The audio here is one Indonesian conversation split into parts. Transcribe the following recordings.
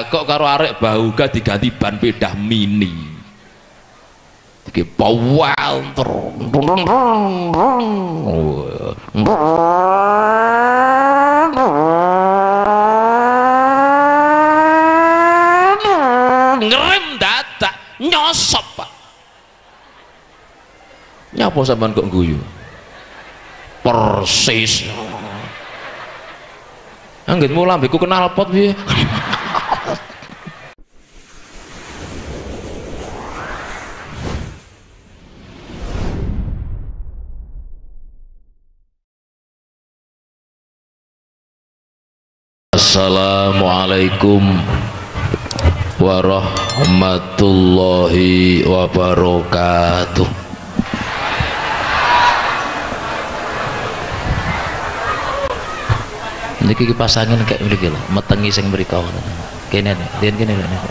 kok karo arek Bahuga diganti ban pedah mini iki pawal ngerem dadak nyosop Pak. Nyapa sampean kok guyu persis anggitmu lambeku kenal pot piye. Assalamualaikum warahmatullahi wabarakatuh. Niki pasangin kayak mriki lho, metengi sing mriko. Kene nek, kene nek.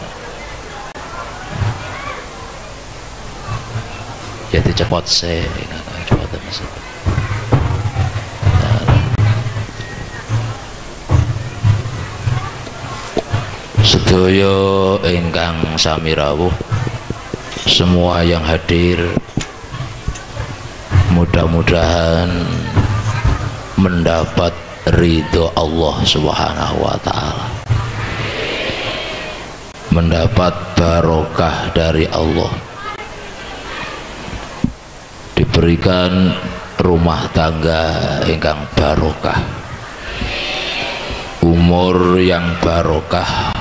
Jadi cepot se, cepot se. Sedaya ingkang sami rawuh, semua yang hadir, mudah-mudahan mendapat ridho Allah Subhanahu wa Ta'ala, mendapat barokah dari Allah, diberikan rumah tangga ingkang barokah, umur yang barokah,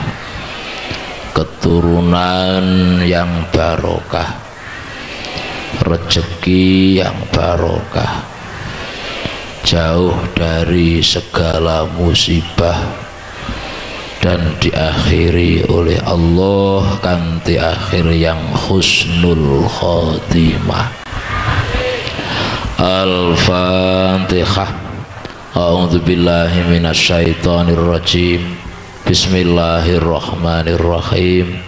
keturunan yang barokah, rezeki yang barokah, jauh dari segala musibah, dan diakhiri oleh Allah kanthi akhir yang husnul khotimah. Al-Fatihah. A'udzu billahi minasyaitonir rajim. Bismillahirrahmanirrahim.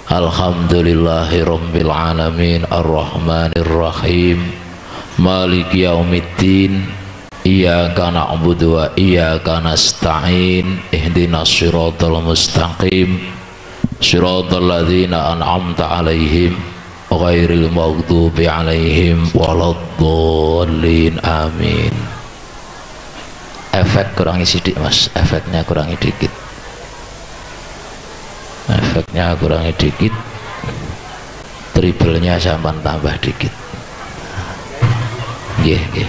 Alhamdulillahirabbil alamin arrahmanir rahim maliki yaumiddin. Iyyaka na'budu wa iyyaka nasta'in. Ihdinas siratal mustaqim. Siratal ladzina an'amta 'alaihim ghairil maghdubi 'alaihim waladdallin. Amin. Efek kurangi sidik Mas, efeknya kurangi dikit. Efeknya kurangi dikit. Triplenya sampan tambah dikit. Nggih, nggih.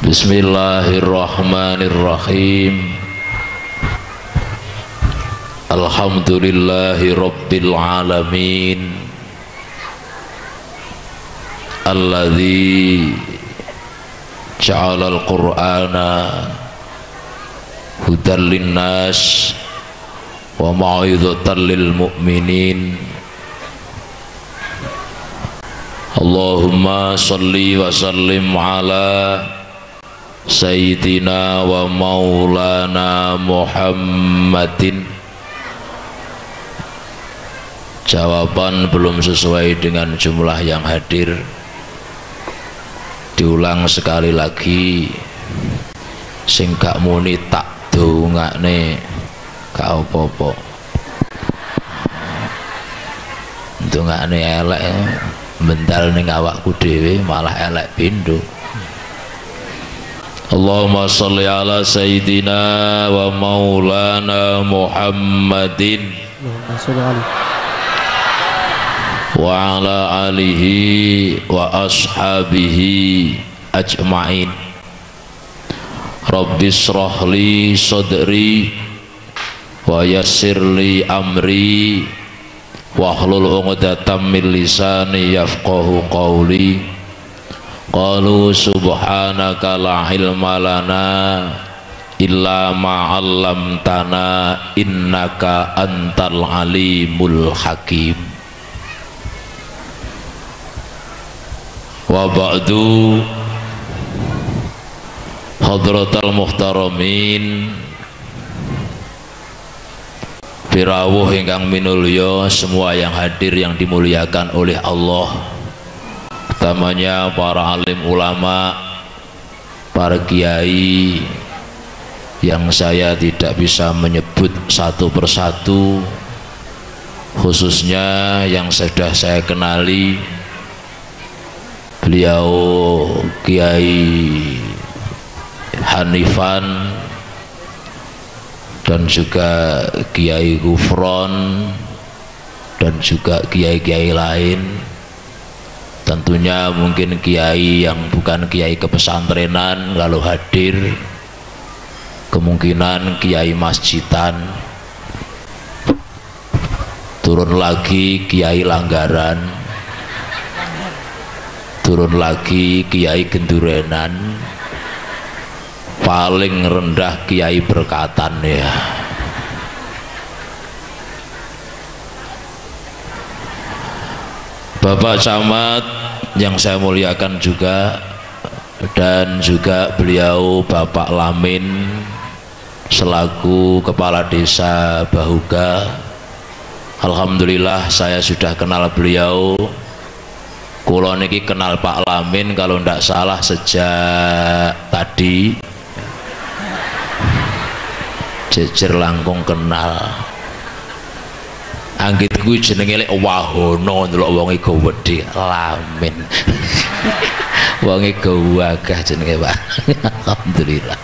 Bismillahirrahmanirrahim. Alhamdulillahi rabbil alamin. Alladzi ja'ala al-Qur'ana hudan linnas wa mau'izatan lil mu'minin. Allahumma salli wa sallim ala Sayyidina wa Maulana Muhammadin. Jawaban belum sesuai dengan jumlah yang hadir. Diulang sekali lagi. Sing gak muni tak dongakne gak apa-apa. Dongakne elek bental ning awakku dhewe malah elek pindho. Allahumma sholli ala Sayyidina wa Maulana Muhammadin wa ala alihi wa ashabihi ajma'in. Rabbi shrah li sadri wa yassir li amri wahlul 'uqdatam min lisani yafqahu qawli. Qalu subhanaka la ilma lana illa ma 'allamtana innaka antal alimul hakim. Wa ba'du. Hadratal muhtaramin, pirawuh ingkang minulya, semua yang hadir yang dimuliakan oleh Allah, utamanya para alim ulama, para kiai, yang saya tidak bisa menyebut satu persatu, khususnya yang sudah saya kenali, beliau Kiai Hanifan dan juga Kiai Gufron dan juga kiai-kiai lain. Tentunya mungkin kiai yang bukan kiai kepesantrenan kalau hadir, kemungkinan kiai masjidan, turun lagi kiai langgaran, turun lagi kiai gendurenan, paling rendah kiai berkatan ya. Bapak Camat yang saya muliakan juga, dan juga beliau Bapak Lamin selaku Kepala Desa Bahuga. Alhamdulillah saya sudah kenal beliau. Kulo niki kenal Pak Lamin kalau ndak salah sejak tadi, jejer langkung kenal. Anggit kuwi jenenge lek wahono ndelok wonge gawedhe Lamin. Wonge gawagah jenenge Pak. Alhamdulillah.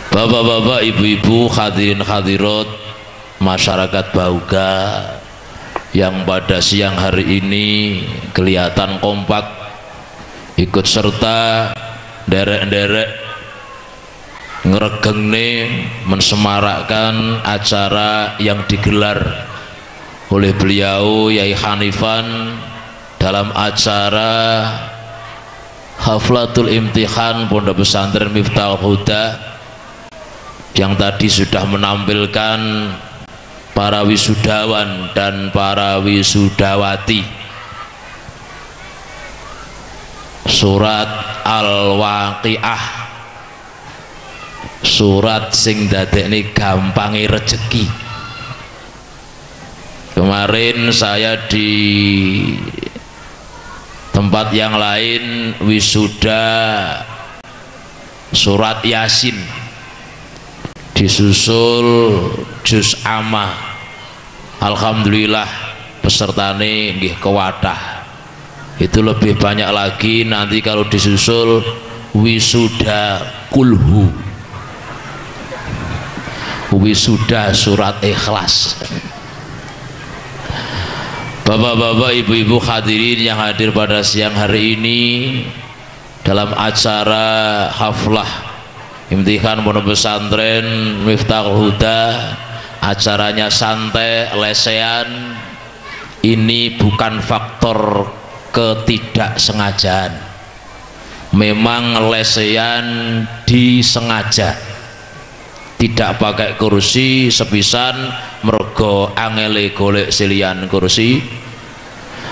Bapak-bapak, ibu-ibu, hadirin hadirat masyarakat Bahuga yang pada siang hari ini kelihatan kompak ikut serta derek-derek ngeregengne mensemarakkan acara yang digelar oleh beliau Yai Hanifan dalam acara Haflatul Imtihan Pondok Pesantren Miftahul Huda, yang tadi sudah menampilkan para wisudawan dan para wisudawati surat Al-Waqiah, surat sing dadekne gampangi rezeki. Kemarin saya di tempat yang lain wisuda surat Yasin, disusul juz amma. Alhamdulillah pesertane nggih kewadah. Itu lebih banyak lagi nanti kalau disusul wisuda kulhu, wisuda surat Ikhlas. Bapak-bapak, ibu-ibu hadirin yang hadir pada siang hari ini dalam acara haflah Imtihan Pondok Pesantren Miftahul Huda, acaranya santai, lesehan. Ini bukan faktor ketidaksengajaan, memang lesehan disengaja. Tidak pakai kursi sepisan mergo angele golek silian kursi.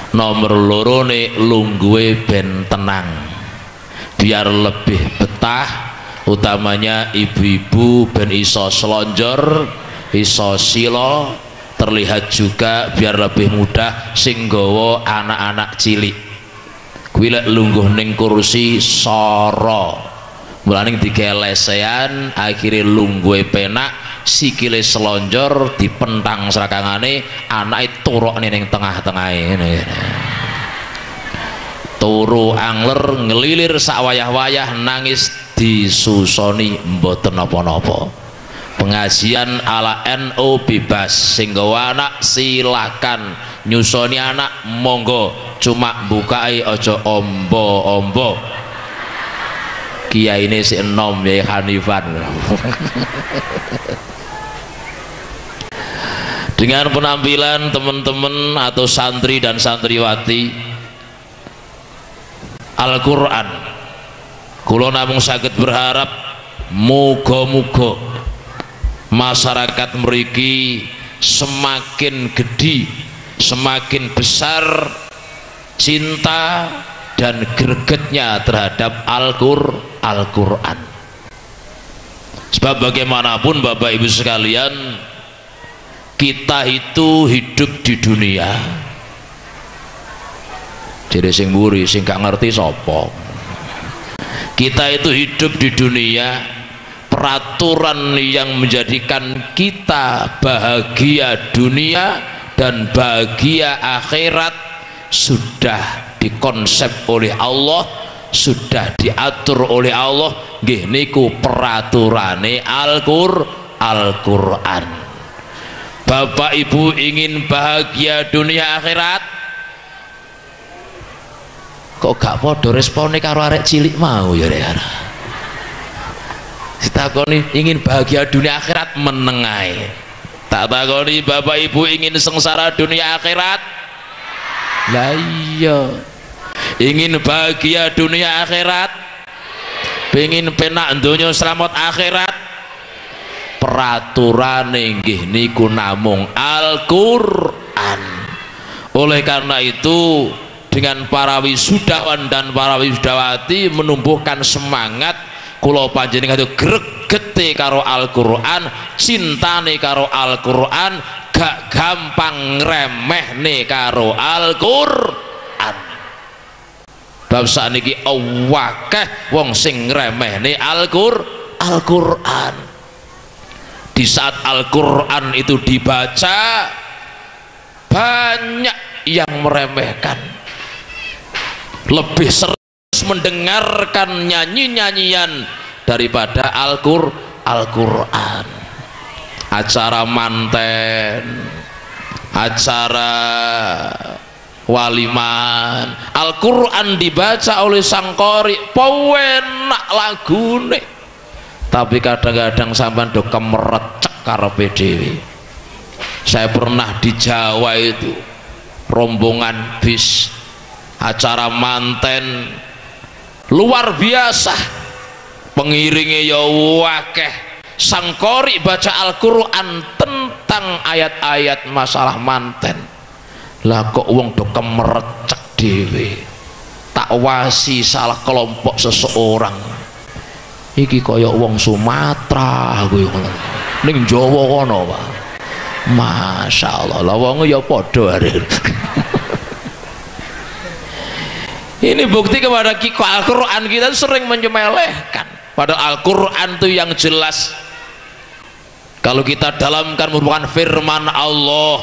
Nomor loro nih lungguhe ben tenang biar lebih betah, utamanya ibu-ibu ben iso selonjor, iso silo, terlihat juga biar lebih mudah sing nggawa anak-anak cilik kuwi lek lungguh ning kursi soro. Mulane digawe lesehan, akhirnya lungguhe penak, sikile selonjor dipentang serakangane, anake turokne ning tengah-tengahe ngene. Turu angler ngelilir sak wayah-wayah, nangis disusoni mboten napa-napa. Pengajian ala NU bebas, sing gawa anak silakan, nyusoni anak monggo, cuma bukai ojo ombo-ombo. Kiai ini si enom Yai Hanifan. Dengan penampilan teman-teman atau santri dan santriwati Al-Quran, kula namung saged berharap muga-muga masyarakat mriki semakin gede, semakin besar cinta dan gregetnya terhadap Al-Quran. Sebab bagaimanapun Bapak Ibu sekalian, kita itu hidup di dunia. Jadi sing mburi sing gak ngerti sapa. Kita itu hidup di dunia peraturan yang menjadikan kita bahagia dunia dan bahagia akhirat sudah dikonsep oleh Allah, sudah diatur oleh Allah. Nggih niku peraturane Al-Qur'an. Bapak Ibu ingin bahagia dunia akhirat, kok gak podo responnya karo arek cilik mau ya rek. Ditakoni ingin bahagia dunia akhirat menengai, tak takoni Bapak Ibu ingin sengsara dunia akhirat. Lah iya, ingin bahagia dunia akhirat, pengen penak donya selamat akhirat, peraturane nggih niku namung Al-Qur'an. Oleh karena itu dengan para wisudawan dan para wisudawati menumbuhkan semangat kula panjenengan itu gregete karo Al-Qur'an, cintane karo Al-Qur'an, gak gampang ngremehne karo Al-Qur'an. Bab sakniki akeh wong sing ngremehne Al-Qur'an. Di saat Al-Qur'an itu dibaca, banyak yang meremehkan, lebih serius mendengarkan nyanyi-nyanyian daripada Al-Qur'an. Acara manten, acara waliman, Al-Qur'an dibaca oleh sang qori, penak lagune, tapi kadang-kadang sampean do kemerecek karepe dhewe. Saya pernah di Jawa itu rombongan bis acara manten luar biasa, pengiringnya ya wakeh, sang qori baca Al-Qur'an tentang ayat-ayat masalah manten. Lah kok wong do kemerecek dhewe, tak wasi salah kelompok seseorang, iki kaya wong Sumatera kuwi ning Jawa kono Pak. Masya Allah, lah wong ya padha arek. Ini bukti kepada kita Al-Qur'an kita sering menyemelehkan, padahal Al-Qur'an itu yang jelas kalau kita dalamkan merupakan firman Allah,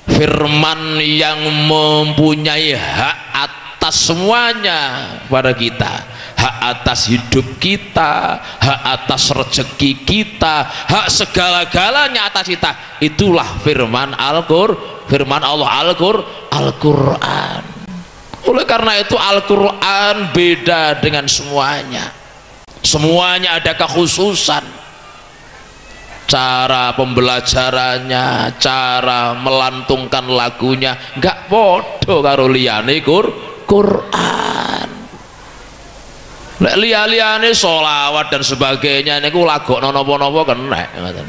firman yang mempunyai hak atas semuanya pada kita, hak atas hidup kita, hak atas rezeki kita, hak segala-galanya atas kita. Itulah firman firman Allah Al-Qur'an. Oleh karena itu Al-Qur'an beda dengan semuanya. Semuanya ada kekhususan, cara pembelajarannya, cara melantungkan lagunya nggak podo karo liyane Qur'an. Lek liya-liyane sholawat dan sebagainya niku lagokno napa-napa kena ngoten.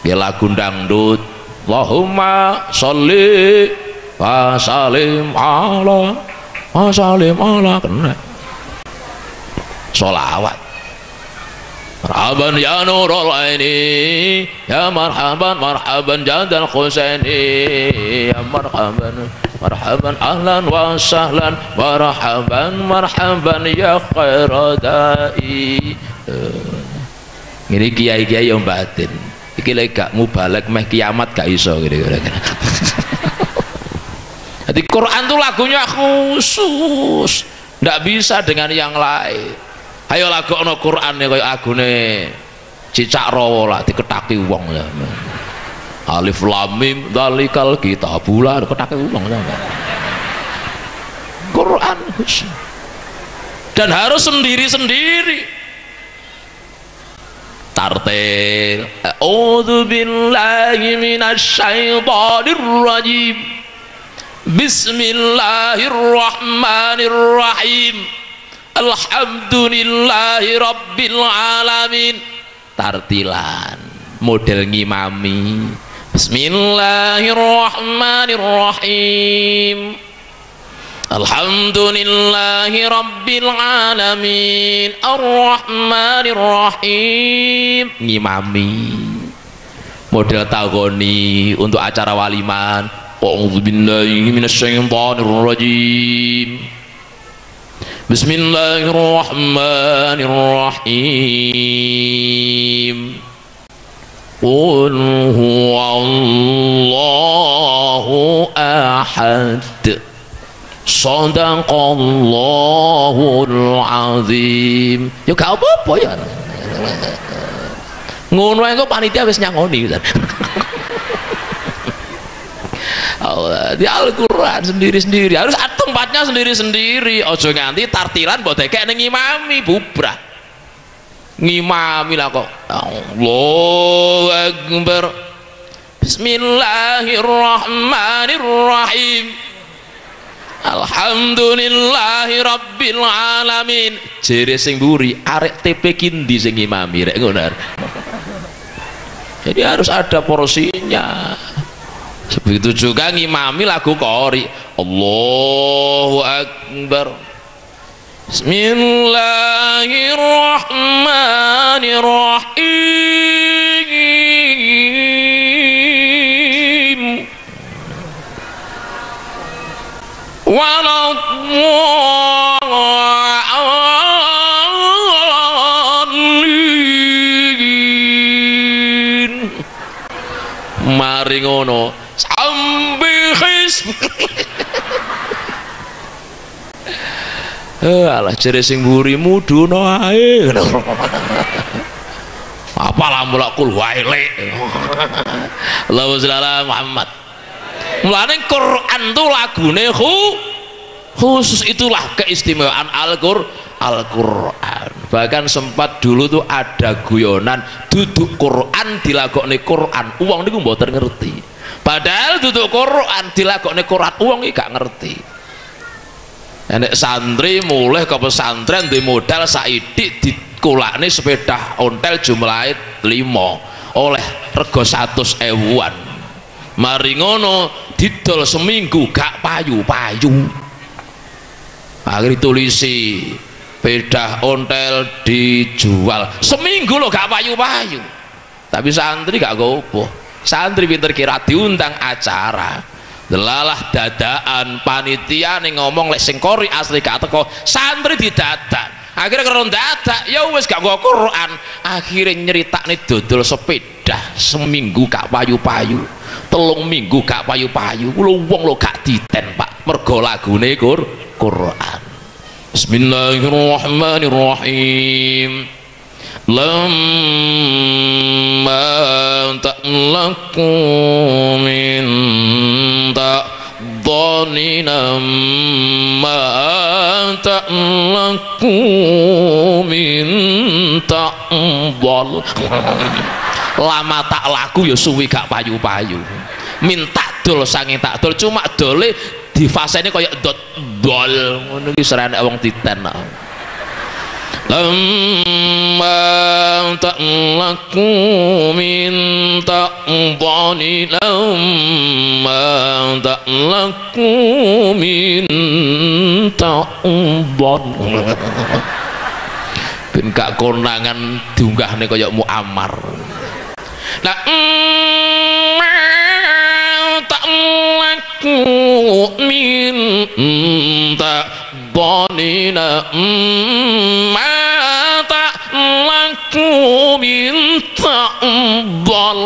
Ya lagu dangdut, Allahumma sholli wa sallim ala kena. Sholawat, marhaban ya nurul aini, ya marhaban jadal husaini, ya marhaban ahlan wa sahlan, marhaban ya khairadai. Ini kiai-kiai yang batin iki lek gak mubalek meh kiamat gak iso kira-kira. Jadi Quran tuh lagunya khusus, ndak bisa dengan yang lain. Ayo lagu ono Quran nih kayak lagune Cicak Rawa lah diketaki wong ya. Alif Lam Mim dzalikal kitabul la ketake wong ya. Quran khusus. Dan harus sendiri-sendiri. Tartil. A'udzu billahi minasyaitonir rajim. Bismillahirrahmanirrahim. Alhamdulillahi rabbil alamin. Tartilan model ngimami. Bismillahirrahmanirrahim. Alhamdulillahi rabbil alamin. Arrahmanirrahim. Ngimami model tagoni untuk acara waliman. A'udzubillahi minasyaitonir rajim. Bismillahirrahmanirrahim. Qul huwallahu ahad. Shadaqallahul azim. Ya gak apa-apa ya. Ngono ae kok panitia wis nyangoni. Allah, di Al-Qur'an sendiri-sendiri. Harus tempatnya sendiri-sendiri. Ojo nganti tartilan mbok dekek ning imami bubrah. Ngimami lah kok. Allahu Akbar. Bismillahirrahmanirrahim. Alhamdulillahi rabbil alamin. Jere sing mburi arek TP kindi sing imami rek ngono. Jadi harus ada porsinya. Begitu juga ngimami lagu qori. Allahu Akbar. Bismillahirrahmanirrahim. Waladhdallin. Mari ngono sambil hisb. Alah jere sing mburi muduna ae. Apalah mulak kul waile. Allahumma sholli ala Muhammad. Mulane Quran tuh lagune khusus, itulah keistimewaan Al-Quran. Bahkan sempat dulu tuh ada guyonan duduk Quran dilagokne Quran, uang niku mboten ngerti. Padahal duduk Quran dilagokne Quran, uang iki gak ngerti. Enek santri mulai ke pesantren di modal saidik dikulakne sepeda ontel jumlahe 5 oleh rego 100.000-an. Mari ngono didol seminggu gak payu-payu. Akhirnya tulisi sepeda ontel dijual seminggu lo gak payu-payu. Tapi santri gak gopoh. Santri pinter kira diundang acara. Delalah dadaan panitia ning ngomong lek sing kori asli gak teko, santri didadak. Akhirnya karo dadak ya wis gak nggo Quran. Akhirnya nyeritakne dodol sepeda seminggu gak payu-payu. 3 minggu gak payu-payu. Kulo wong lo gak diten, Pak. Mergo lagune Quran. Bismillahirrahmanirrahim. Lamma ta'laku min ta'dhanina ma ta'laku min ta'dhal. Lama tak laku ya suwi gak payu-payu. Minta dol sange tak dol, cuma dole di fase ini kayak dot dol ngono iki serane wong titen. Lamma ta'laku min ta'dhani lamma ta'laku min ta'dhan. Ben gak konangan diunggahne kaya Muammar. Nah ta'laku min ta'dhanina ma ta'laku min ta'dhal.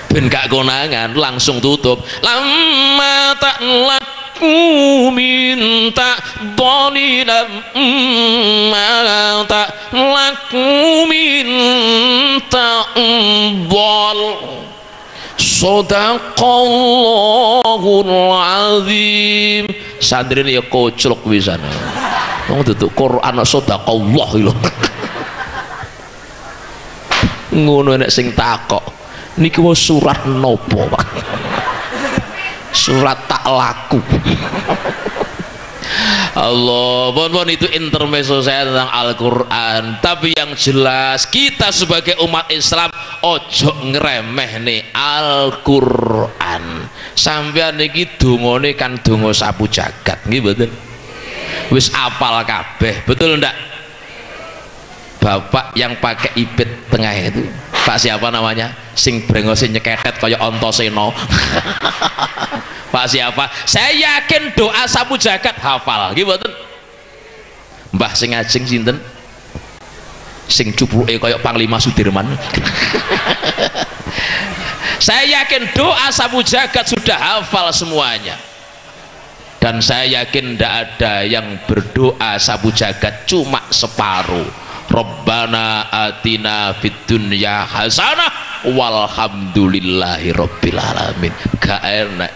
Ben gak konangan langsung tutup. Lamma ta'laku min ta'dhanina ma ta'laku min ta'dhal. Shadaqallahul azim. Santri ini ya koclok wisan. Wong tutuk Quran shadaqallah lho. Ngono nek sing takok. Niki wis surat nopo, Pak? Surat tak laku. Allah, bon itu intermezzo saya tentang Al-Quran. Tapi yang jelas kita sebagai umat Islam ojo ngeremeh nih Al-Quran. Sampean niki dongane kan donga sapu jagat, nggih mboten? Wis apal kabeh, betul ndak? Bapak yang pakai ipit tengah itu, Pak siapa namanya? Sing brengose nyeketet kaya Antasena. Pak siapa? Saya yakin doa sapu jagat hafal nggih mboten? Mbah sing ajeng sinten? Sing cupluke kaya Panglima Sudirman. Saya yakin doa sapu jagat sudah hafal semuanya. Dan saya yakin tidak ada yang berdoa sapu jagat cuma separuh. Rabbana atina fid dunya hasanah walhamdulillahi rabbil alamin. Gak enak.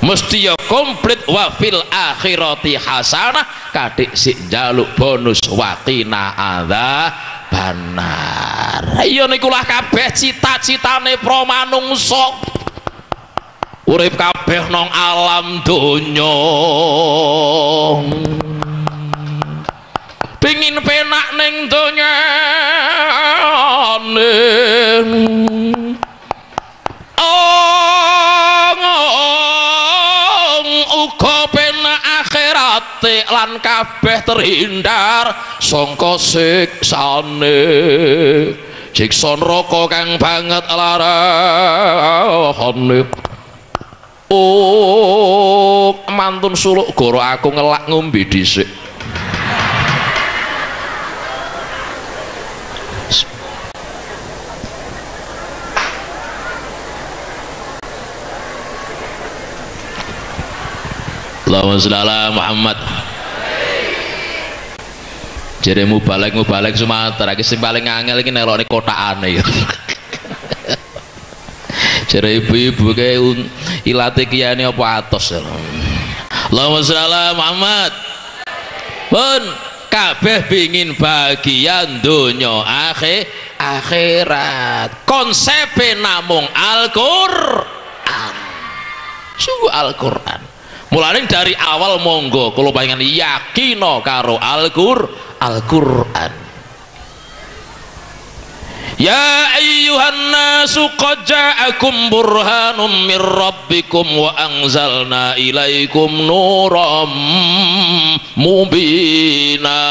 Mesti ya komplit wa fil akhirati hasanah kadek sik njaluk bonus waqina adzabannar. Iya niku lah kabeh cita-citane pro manungsa. Urip kabeh nang alam donya pengin penak ning donya uga penak akhirate lan kabeh terhindar sangka siksane siksa neraka kang banget larane. Oh, mantun suluk goro aku ngelak ngombe dhisik. Allahumma sholli ala Muhammad. Jere mubalek Sumatera iki sing paling angel iki nelokne kotakane ya. Jere ibu-ibu kae ilate kiyane apa atos ya. Allahumma sholli ala Muhammad. Pun kabeh pengin bagian donya akhirat. Konsepe namung Al-Qur'an. Sungguh Al-Qur'an. Mulane dari awal monggo kula panjenengan yakina karo Al-Qur'an. Ya ayyuhan nasu qad ja'akum burhanum mir rabbikum wa anzalna ilaikum nuram mubina.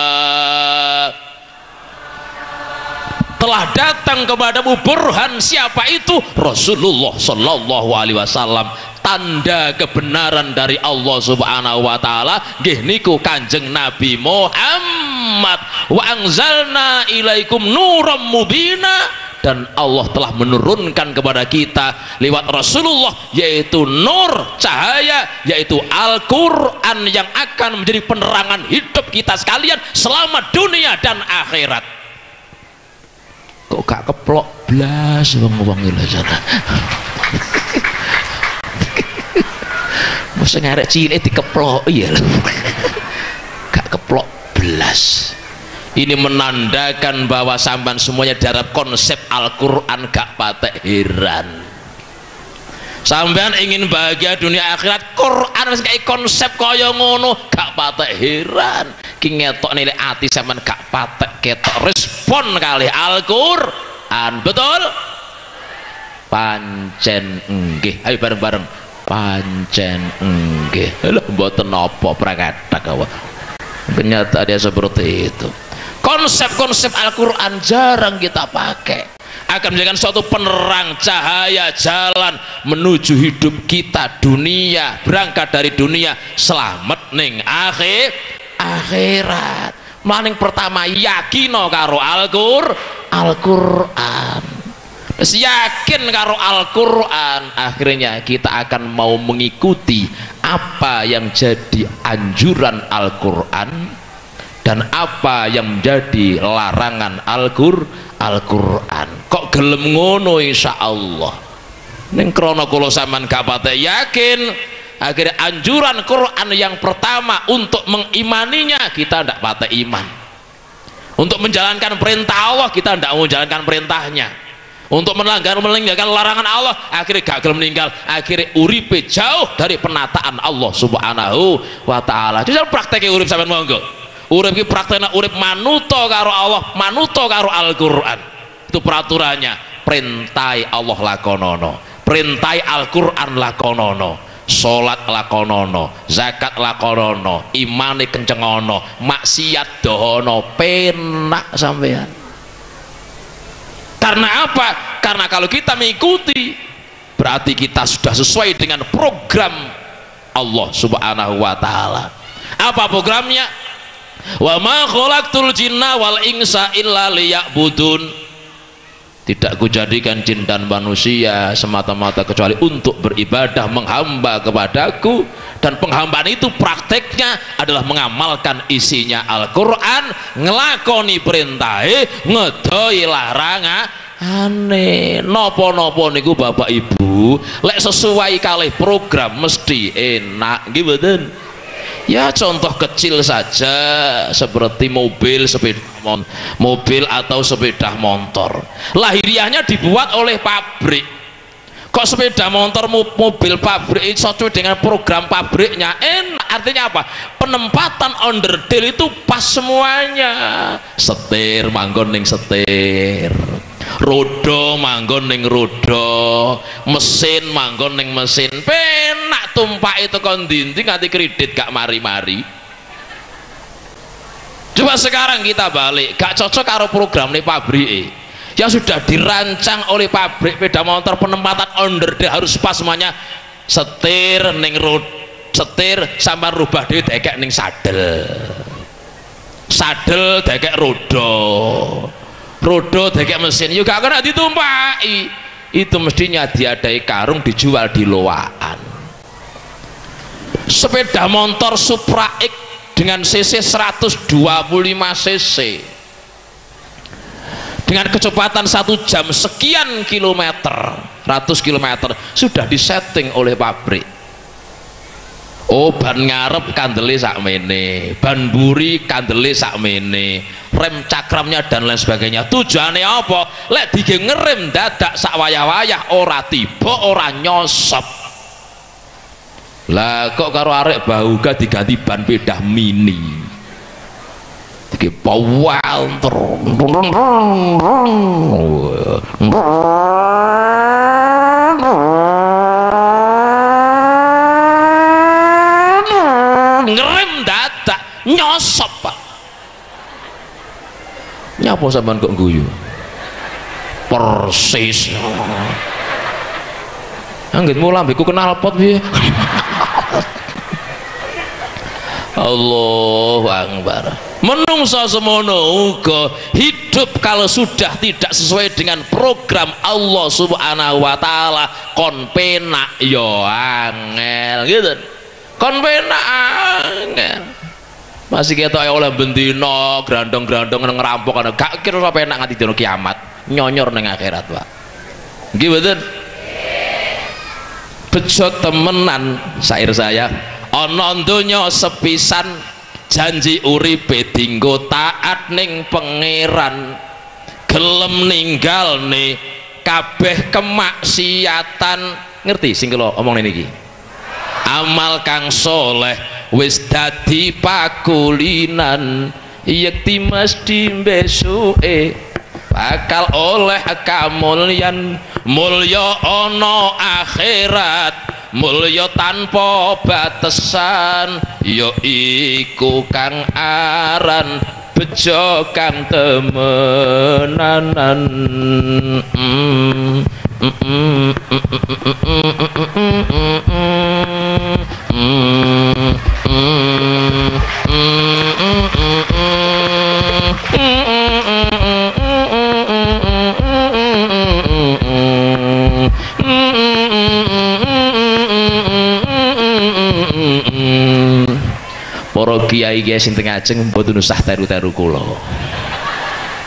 Telah datang kepadamu burhan. Siapa itu? Rasulullah sallallahu alaihi wasallam. Tanda kebenaran dari Allah subhanahu wa ta'ala nggih niku Kanjeng Nabi Muhammad. Wa anzalna ilaikum nuram mubina. Dan Allah telah menurunkan kepada kita lewat Rasulullah yaitu nur, cahaya, yaitu Al-Quran yang akan menjadi penerangan hidup kita sekalian selama dunia dan akhirat. Kok gak keplok blas wong-wong iki sana. Mesti ngarek cilik dikeplok iya lho. Gak keplok belas. Ini menandakan bahwa sampean semuanya dalam konsep Al-Qur'an gak patek heran. Sampean ingin bahagia dunia akhirat, Quran kayak konsep kaya ngono gak patek heran. Ki ngetok nilai ati sampean gak patek ketok respon kali Al-Qur'an. Betul? Pancen nggih. Ayo bareng-bareng. Pancen nggih. Lho mboten napa prakatak apa. Kenyataan dia seperti itu. Konsep-konsep Al-Quran jarang kita pakai. Akan menjadikan suatu penerang cahaya jalan menuju hidup kita dunia, berangkat dari dunia selamat ning akhirat. Maning pertama yakino karo Al-Quran. Yakin karo Al-Quran, akhirnya kita akan mau mengikuti apa yang jadi anjuran Al-Quran dan apa yang menjadi larangan Al-Quran. Kok gelem ngono insyaallah. Ning krana kula sampean gak patek yakin, akhirnya anjuran Quran yang pertama untuk mengimaninya kita ndak patek iman. Untuk menjalankan perintah Allah kita ndak mau menjalankan perintahnya. Untuk meninggalkan larangan Allah akhirnya gak gelem meninggal, akhirnya uripe jauh dari penataan Allah subhanahu wa ta'ala. Jadi prakteknya urip sampean monggo. Urip iki praktekna urip manuto karo Allah, manuto karo Al-Qur'an. Itu peraturannya. Perintai Allah lakonono, perintai Al-Qur'an lakonono, salat lakonono, zakat lakonono, imane kencengono, maksiat dohono, penak sampean. Karena apa? Karena kalau kita mengikuti berarti kita sudah sesuai dengan program Allah Subhanahu wa taala. Apa programnya? Wa ma khalaqtul jinna wal insa illa liya'budun. Tidak kujadikan jin dan manusia semata-mata kecuali untuk beribadah, menghamba kepadaku. Dan penghambaan itu prakteknya adalah mengamalkan isinya Al-Quran, ngelakoni perintah, ngedoi larangan aneh. Nopo-nopo niku bapak ibu lek sesuai kalih program mesti enak gitu. Ya contoh kecil saja seperti mobil atau sepeda motor, lahiriahnya dibuat oleh pabrik. Kok sepeda motor mobil pabrik itu sesuai dengan program pabriknya enak? Artinya apa? Penempatan onderdil itu pas semuanya. Setir manggon ning setir, roda manggon ning roda, mesin manggon ning mesin. Penak tumpak itu kondinti nganti kredit gak mari-mari. Coba sekarang kita balik, gak cocok karo program nih pabrik yang sudah dirancang oleh pabrik sepeda motor, penempatan onderdil harus pas semuanya. Setir ning road, setir sama rubah dhewe dekek ning sadel, sadel dekek roda, roda dekek mesin. Yo gak kena ditumpaki. Itu mestinya diadai karung dijual di loaan. Sepeda motor Supra X dengan cc 125 cc dengan kecepatan 1 jam sekian kilometer, 100 kilometer sudah disetting oleh pabrik. Oh, ban ngarep kandele sakmene, ban buri kandele sakmene, rem cakramnya dan lain sebagainya. Tujuannya apa? Lek dige ngerem dadak sak wayah-wayah ora tiba, ora nyosop. Lah kok karo arek Bahuga diganti ban pedah mini. Iki pawal ngerem dadak nyosop Pak. Nyapa sampean kok guyu? Persis. Anggitmu lambeku kenal pot piye? Allahu Akbar. Menungso semono uga hidup kalau sudah tidak sesuai dengan program Allah Subhanahu wa taala kon penak yo angel gitu. Kon penak angel. Masih ketok oleh bendina grandong-grandong ngerampok ana gak kira penak nganti dina kiamat, nyonyor ning akhirat, Pak. Nggih mboten? Bejo temenan syair saya. Ana donya sepisan janji uripe dinggo taat ning pangeran, gelem ninggalne kabeh kemaksiatan. Ngerti sing kula omong niki? Amal kang soleh wis dadi pakulinan, yekti mesti besuke bakal oleh kamulyan. Mulya ana akhirat, mulya tanpa batesan, ya iku kang aran bejo kang temenanan. Para kiai-kiai sing teng ajeng mboten usah teru-teru kula.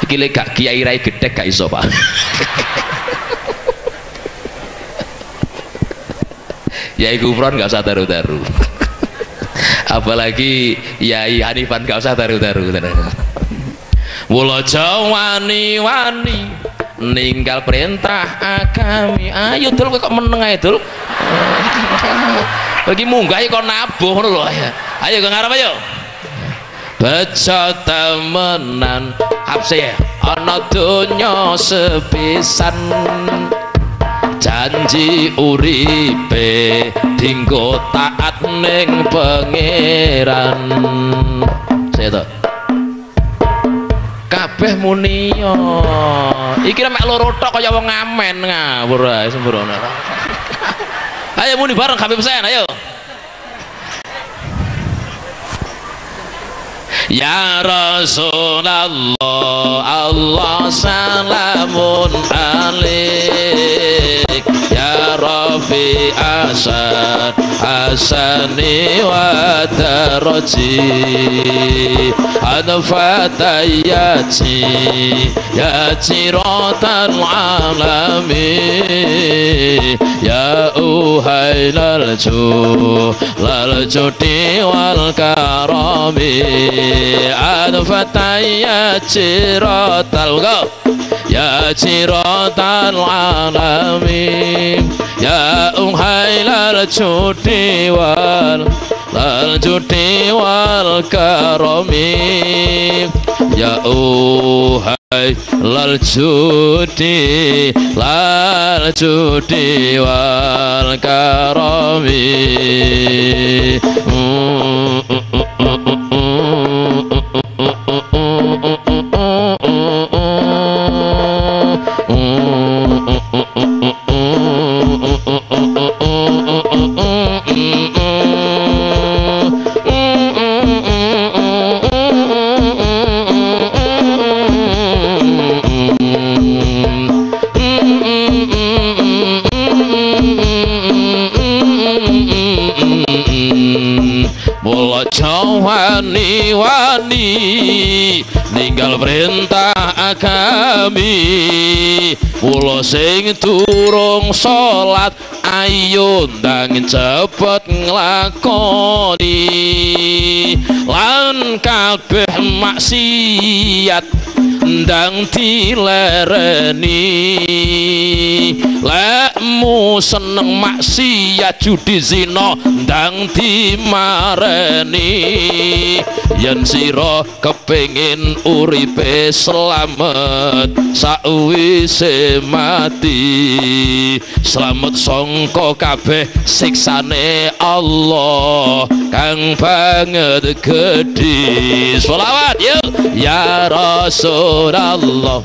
Iki lek gak kiai rai gedhek gak iso, Pak. Yai Gufron gak usah teru-teru. Apalagi Yai Hanifan gak usah teru-teru. Mula wani-wani ninggal perintah agami. Ayo dul kok meneng ae dul. Lagi munggah kok nabuh ngono lho. Ayo ke ngarep ayo. Bejo temenan hapse ana donya sepisan, janji uripe dinggo taat ning pangeran. Saya to. kabeh muni yo. Iki mek loro tok kaya wong ngamen ngawur ae sembrono. Ayo muni bareng Habib Sen, ayo. Ya Rasulullah, Allah salamun alaik. Ya Rafi Asad Asani wa Daraji Adfatayati Ya Ciratan Alami Ya Uhai Laljudi wal Karami Adfatayati Ciratal Ya Ciratal Alami Ya Uhai Laljudi wal Karami Ya Uhai Laljudi wal Karami wani ninggal perintah agami kula sing durung salat ayo ndang cepet nglakoni lan kabeh maksiat ndang dilereni lekmu seneng maksiat judi zina ndang dimareni yen sira kepengin uripe slamet sakwise mati slamet sangka kabeh siksane Allah kang banget gedhe sholawat yuk ya Rasulullah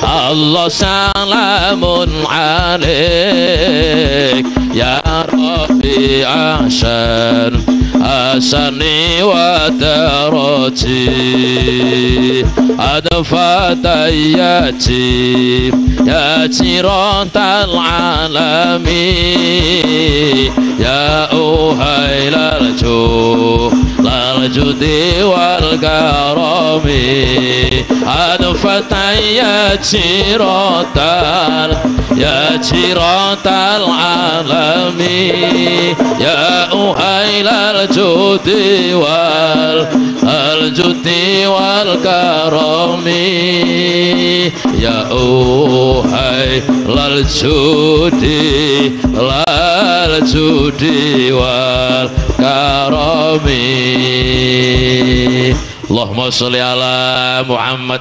Allah salamun alaik ya Rabbi ahsan asani wa daraji adfatayati ya ciratal alami ya uhai laljudi wal karami adfatayati ya ciratal alami ya uhai laljudi wal karami ya uhai laljudi wal karami Allahumma sholli ala Muhammad.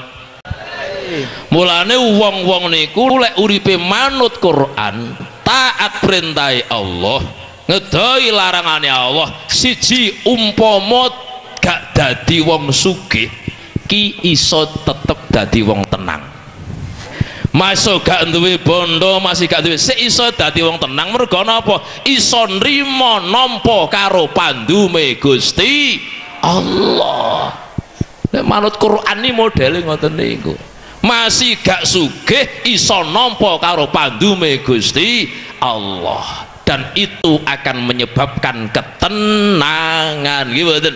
Mulane wong-wong niku lek uripe manut Quran, taat perintah Allah, ngedoi larangane Allah, siji umpama gak dadi wong sugih ki iso tetep dadi wong tenang. Masuk gak duwe bondo, masih gak duwe sik iso dadi wong tenang mergo napa? Iso nrimo nampa karo pandume Gusti Allah. Nek manut Quran ni modele ngoten niku. Masih gak sugih iso nampa karo pandume Gusti Allah dan itu akan menyebabkan ketenangan gitu betul.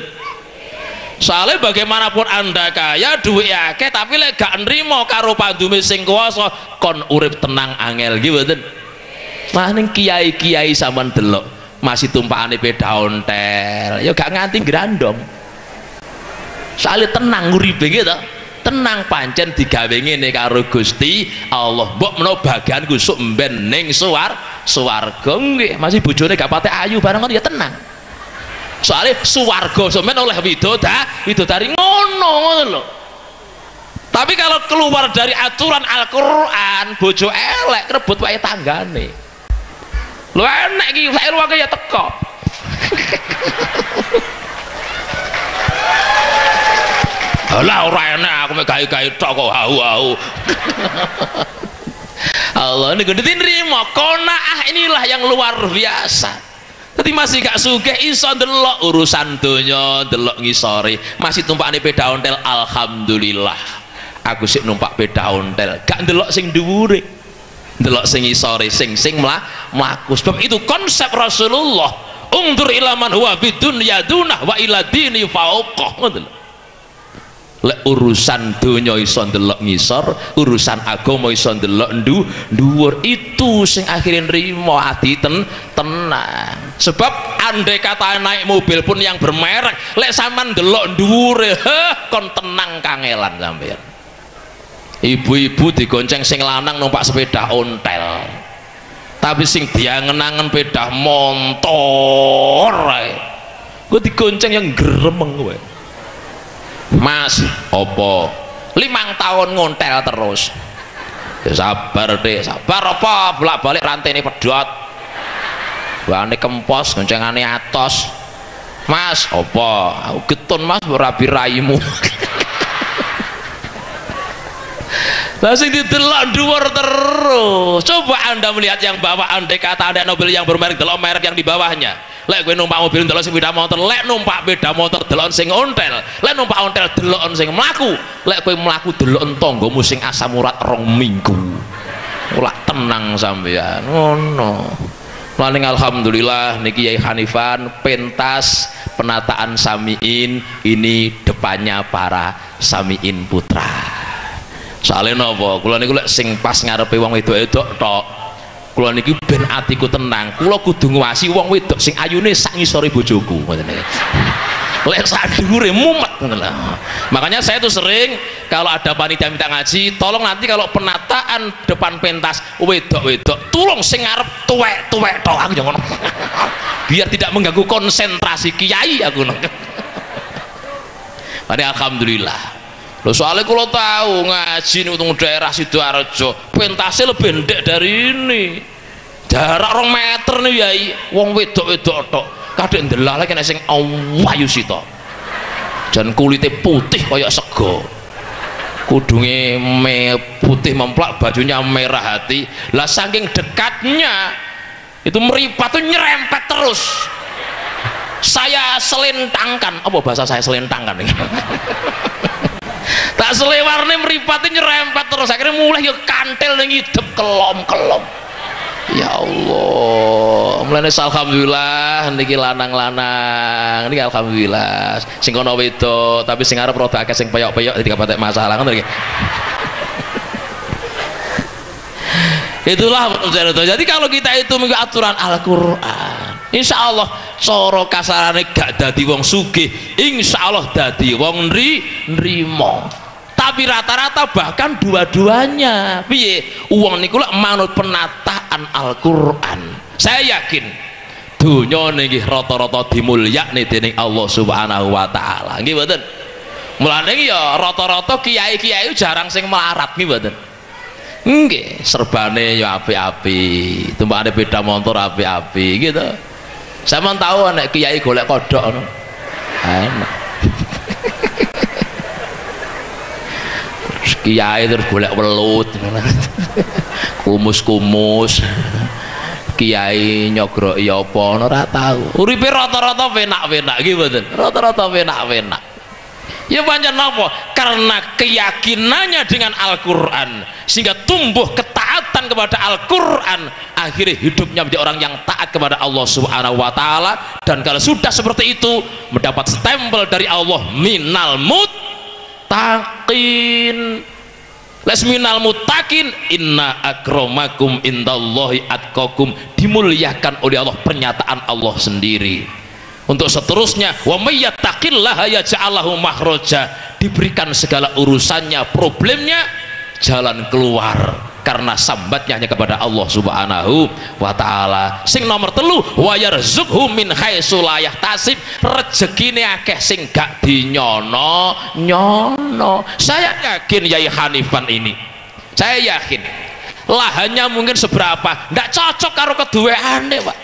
Soalnya bagaimanapun anda kaya duit akeh tapi lek gak nrimo karo pandume sing kuwasa kon urip tenang angel gitu betul. Maning kiai-kiai sampean delok masih tumpakane peda ontel ya gak nganti grandong. Soalnya tenang uripe gitu. Tenang pancen digawe ngene karo Gusti Allah. Mbok menawa bagian kusuk mben ning swarga nggih. Masih bojone gak pate ayu bareng ya tenang. Soalnya swarga sampean oleh widodari ngono lho. Tapi kalau keluar dari aturan Al-Qur'an, bojo elek rebut wae tanggane. Lho enek iki sak ruwake ya teko. Lah ora enak aku mek gawe-gawe tok kok hau-hau. Allah niku diterima qanaah inilah yang luar biasa. Tapi masih gak sugih iso ndelok urusan donya, ndelok ngisore, masih tumpakane peda ontel alhamdulillah. Aku sik numpak peda ontel, gak ndelok sing dhuwure. Ndelok sing ngisore, sing mlaku. Sebab itu konsep Rasulullah, undur ila man huwa bidunya dunah wa ila dini fauqah. Ngoten. Lek urusan donya iso ndelok ngisor, urusan agama iso ndelok dhuwur, itu sing akhirnya nrimo ati tenang. Sebab andai kata naik mobil pun yang bermerek, lek sampean ndelok dhuwure kon tenang kangelan sampean. Ibu-ibu digonceng sing lanang numpak sepeda ontel, tapi sing diangen-angen sepeda motor ae gue digonceng yang gremeng gue. Mas, opo 5 tahun ngontel terus ya sabar deh, sabar apa bolak-balik rantai ini pedot bane kempos goncengane atos. Mas, opo aku getun mas berabi raimu. Langsung didelok dhuwur terus. Coba anda melihat yang bawah, andai kata ada mobil yang bermerek, delok merek yang di bawahnya. Lek gue numpak mobil delok sing sepeda motor, lek numpak sepeda motor delok sing ontel, lek numpak ontel delok sing mlaku, lek gue mlaku delok tanggamu sing asam urat 2 minggu. Ora tenang sampean. Ngono. Paling alhamdulillah niki Yai Hanifan pentas penataan samiin ini depannya para samiin putra. Soalnya napa kula niku lek sing pas ngarepe wong wedok-wedok tok, kula niki ben atiku tenang, kula kudu nguwasi wong wedok sing ayune sak ngisore bojoku ngoten iki. Lek sak dhuwure mumet ngoten lho. Makanya saya tuh sering kalau ada panitia minta ngaji, tolong nanti kalau penataan depan pentas wedok-wedok tolong sing ngarep tuwek-tuwek tok aku jangan. Biar tidak mengganggu konsentrasi kiai aku. Padahal alhamdulillah. Loh, soalnya kalau tahu ngaji nih untuk daerah Sidoarjo pentasnya lebih ndek dari ini, jarak 2 meter nih ya, wong wedok-wedok tok kadek ndelala kena sing awayu sito dan kulitnya putih kayak sego, kudungnya putih memplak, bajunya merah hati lah, saking dekatnya itu meripat tuh nyerempet terus. Saya selentangkan, apa bahasa saya selentangkan nih? Tak selewarne mripate nyerempet terus akhirnya mulai ya kantil ning hidup kelom-kelom. Ya Allah, mulane alhamdulillah niki lanang-lanang niki alhamdulillah sing kono wedok tapi sing arep rada akeh sing peyok-peyok dadi kapatek masalah ngono iki. Itulah jadi kalau kita itu mengikuti aturan Al-Qur'an, insya Allah coro kasarane gak dadi wong sugih, insya Allah dadi wong nrimo. Tapi rata-rata bahkan dua-duanya piye uang niku lek manut penataan Al-Qur'an, saya yakin dunya niki rata-rata dimulyakne dening Allah Subhanahu wa taala. Nggih mboten? Mulane ya rata-rata kiai-kiai jarang sing melarat nggih mboten? Nggih, serbane ya api-api, tumpakane beda motor api-api gitu. Sampeyan tahu nek kiai golek kodhok ngono. Enak. Kiai terus golek welut. Kumus-kumus. Kiai nyogroki apa ngono ora tahu. Uripe rata-rata penak-penak nggih mboten? Rata-rata penak-penak. Ya pancen napa? Karena keyakinannya dengan Al-Qur'an sehingga tumbuh ketaatan kepada Al-Qur'an, akhirnya hidupnya menjadi orang yang taat kepada Allah Subhanahu wa taala, dan kalau sudah seperti itu mendapat stempel dari Allah minal muttaqin. Les minal muttaqin inna akramakum indallahi atqakum, dimuliakan oleh Allah, pernyataan Allah sendiri. Untuk seterusnya wa may yattaqillaha yaj'al lahu makhraja, diberikan segala urusannya, problemnya jalan keluar karena sambatnya hanya kepada Allah Subhanahu wa taala. Sing nomor 3 wa yarzuqhu min haitsu la yahtasib, rezekine akeh sing gak dinyono. Saya yakin Yai Hanifan ini, saya yakin lahannya mungkin seberapa ndak cocok karo keduweane, Pak.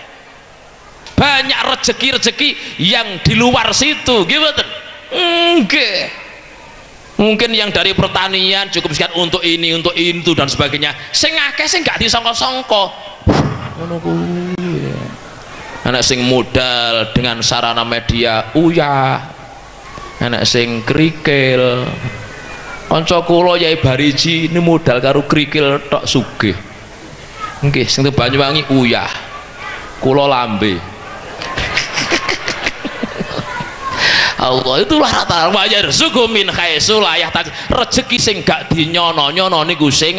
Banyak rezeki-rezeki yang di luar situ, gimana? Enggak. Mungkin yang dari pertanian cukup sekian untuk ini, untuk itu dan sebagainya. Sing akeh sing gak disangka-sangka. Ngono kuwi. Anak sing modal dengan sarana media uyah, anak sing kerikil. Kanca kula Yai Bariji ini modal karo kerikil tok sugih. Nggih, sing teng Banyuwangi uyah. Kula lambe. Allah itulah rata wajar suku min khaisu layah rezeki sing gak dinyono-nyono niku sing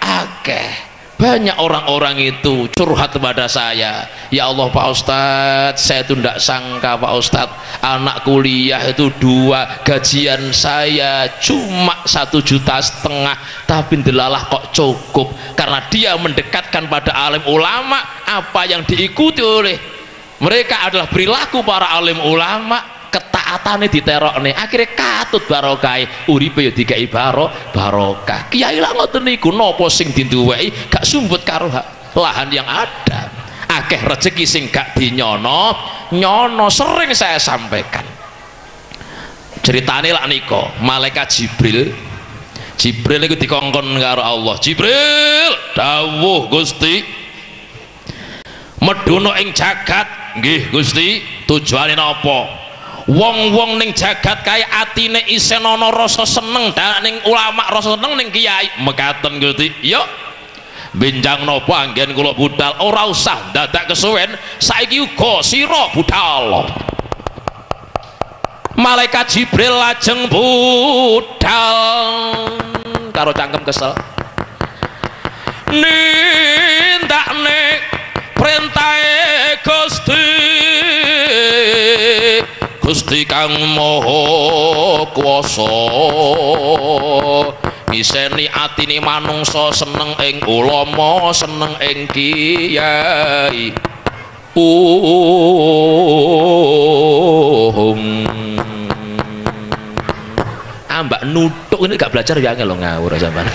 akeh. Banyak orang-orang itu curhat kepada saya, ya Allah Pak Ustadz, saya itu tidak sangka Pak Ustadz, anak kuliah itu 2, gajian saya cuma 1,5 juta, tapi delalah kok cukup, karena dia mendekatkan pada alim ulama. Apa yang diikuti oleh mereka adalah perilaku para alim ulama, ketaatannya diterokne, akhirnya katut barokai uripe ya dikai barokah. Kiai lah ngoten niku, napa sing dinduweki gak sumbut karo lahan yang ada. Akeh rezeki sing gak dinyono sering saya sampaikan. Ceritane lak nika, malaikat Jibril niku dikongkon karo Allah. Jibril dawuh Gusti, meduna ing jagat. Nggih Gusti, tujuane napa? Wong-wong ning jagat kaya atine isen ana rasa seneng ning ulama, rasa seneng ning kiai mekaten Gusti. Yo benjang napa anggen kula budal, ora usah dadak kesuwen, saiki uga sira budal. Malaikat Jibril lajeng budal karo cangkem kesel, nindakne perintahe Gusti kang maha kuwasa, ngiseni atine manungsa seneng ing ulama, seneng ing kiai. Mbak nutuk ini gak belajar ya lho ngawur sampean.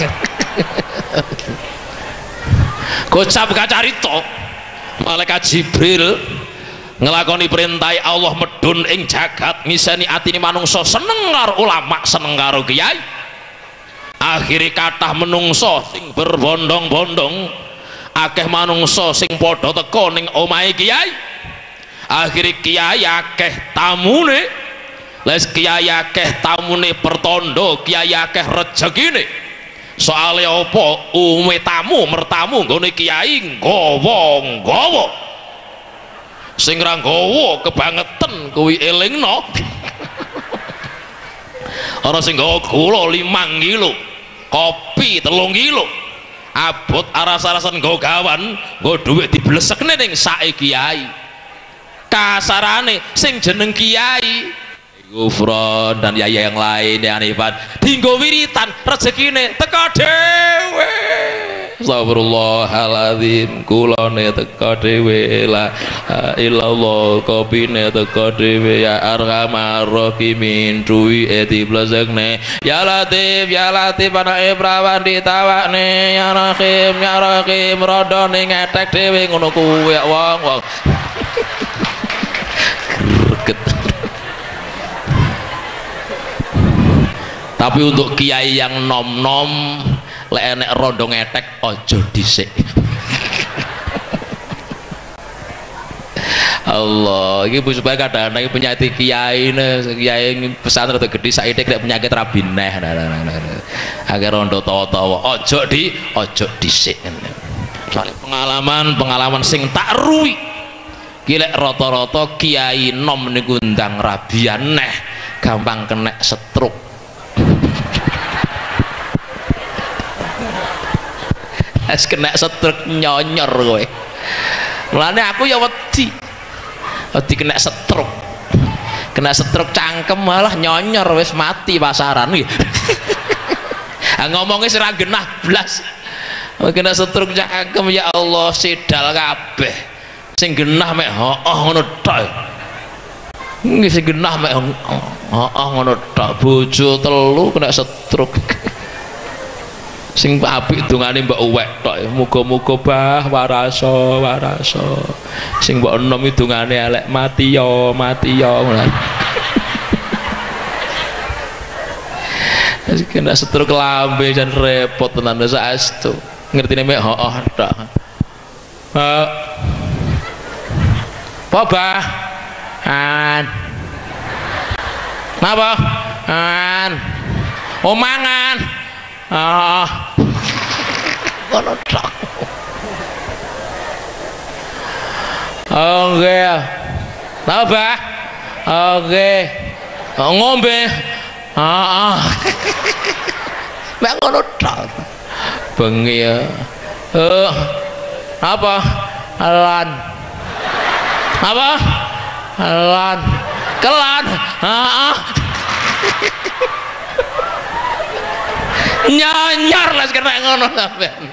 Gocap kacarita malaikat Jibril ngelakoni perintah Allah medun ing jagat, ngiseni atine manungsa seneng karo ulama, seneng karo kiai. Akhire kathah menungsa sing berbondong-bondong, akeh manungsa sing padha teka ning omahe kiai. Akhire kiai akeh tamune, les kiai akeh tamune pertondo, kiai akeh rezekine. Soale apa? Ume tamu mertamu nggone kiai nggawa sing ra nggawa kebangetan kuwi elingno. Ana sing nggawa gula 5 kilo, kopi 3 kilo, abot aras-arasan nggawa gawan, nggawa dhuwit diblesekne ning sake kiai. Kasarane sing jeneng kiai Gufron dan yaya yang lain yang hebat dinggo wiritan, rezekine teka dhewe. Astagfirullahaladzim, kulone teka dhewe, la ilallah kopine teka dhewe, ya arhamar rahimin duwi diblezekne, ya latif anake prawan ditawakne, ya rahim rodone ngetek dhewe ngono kuwi wong greget. Tapi untuk kiai yang nom-nom lek enek rondo ngetek ojo dhisik. Allah, iki supaya kadang-kadang penyakit kiai pesantren rada gedhe saiki nek penyakit rabineh. Agar rondo tawa-tawa ojo dhisik. Pengalaman sing tak ruwi. Ki lek rata-rata kiai nom niku ndang rabian neh gampang kena stroke. Es kena stroke nyonyor kowe. Mulane aku ya wedi kena stroke. Kena stroke cangkem malah nyonyor wis mati pasaran iki. Ngomongnya ora genah blas. Kena stroke cangkem ya Allah sidal kabeh. Sing genah mek ngono tok. Nggih sing genah mek ngono tok. Bojo 3 kena stroke. Sing apik dongane mbok uwek tok, muga-muga bah waraso. Sing mbok enom dongane elek mati ya. kena setruk lambe jan repot tenan saestu ngertine mek hooh tok apa napa mangan ngono tok oke napa oke ngombe mek ngono tok bengi ya apa lan apa lan kelan nyanyar lah sekarang ngono sampean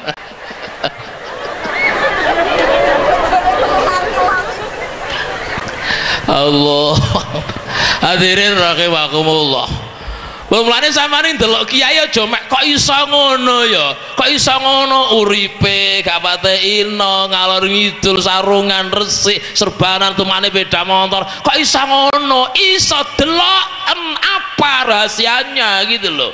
Allah hadirin rahimakumullah. Mulane sampeyan ndelok kiai aja mek kok iso ngono ya. Kok iso ngono uripe gak pate ino ngalor ngidul sarungan resik serbanan tumane beda motor. Kok iso ngono? Iso delok apa rahasianya gitu loh.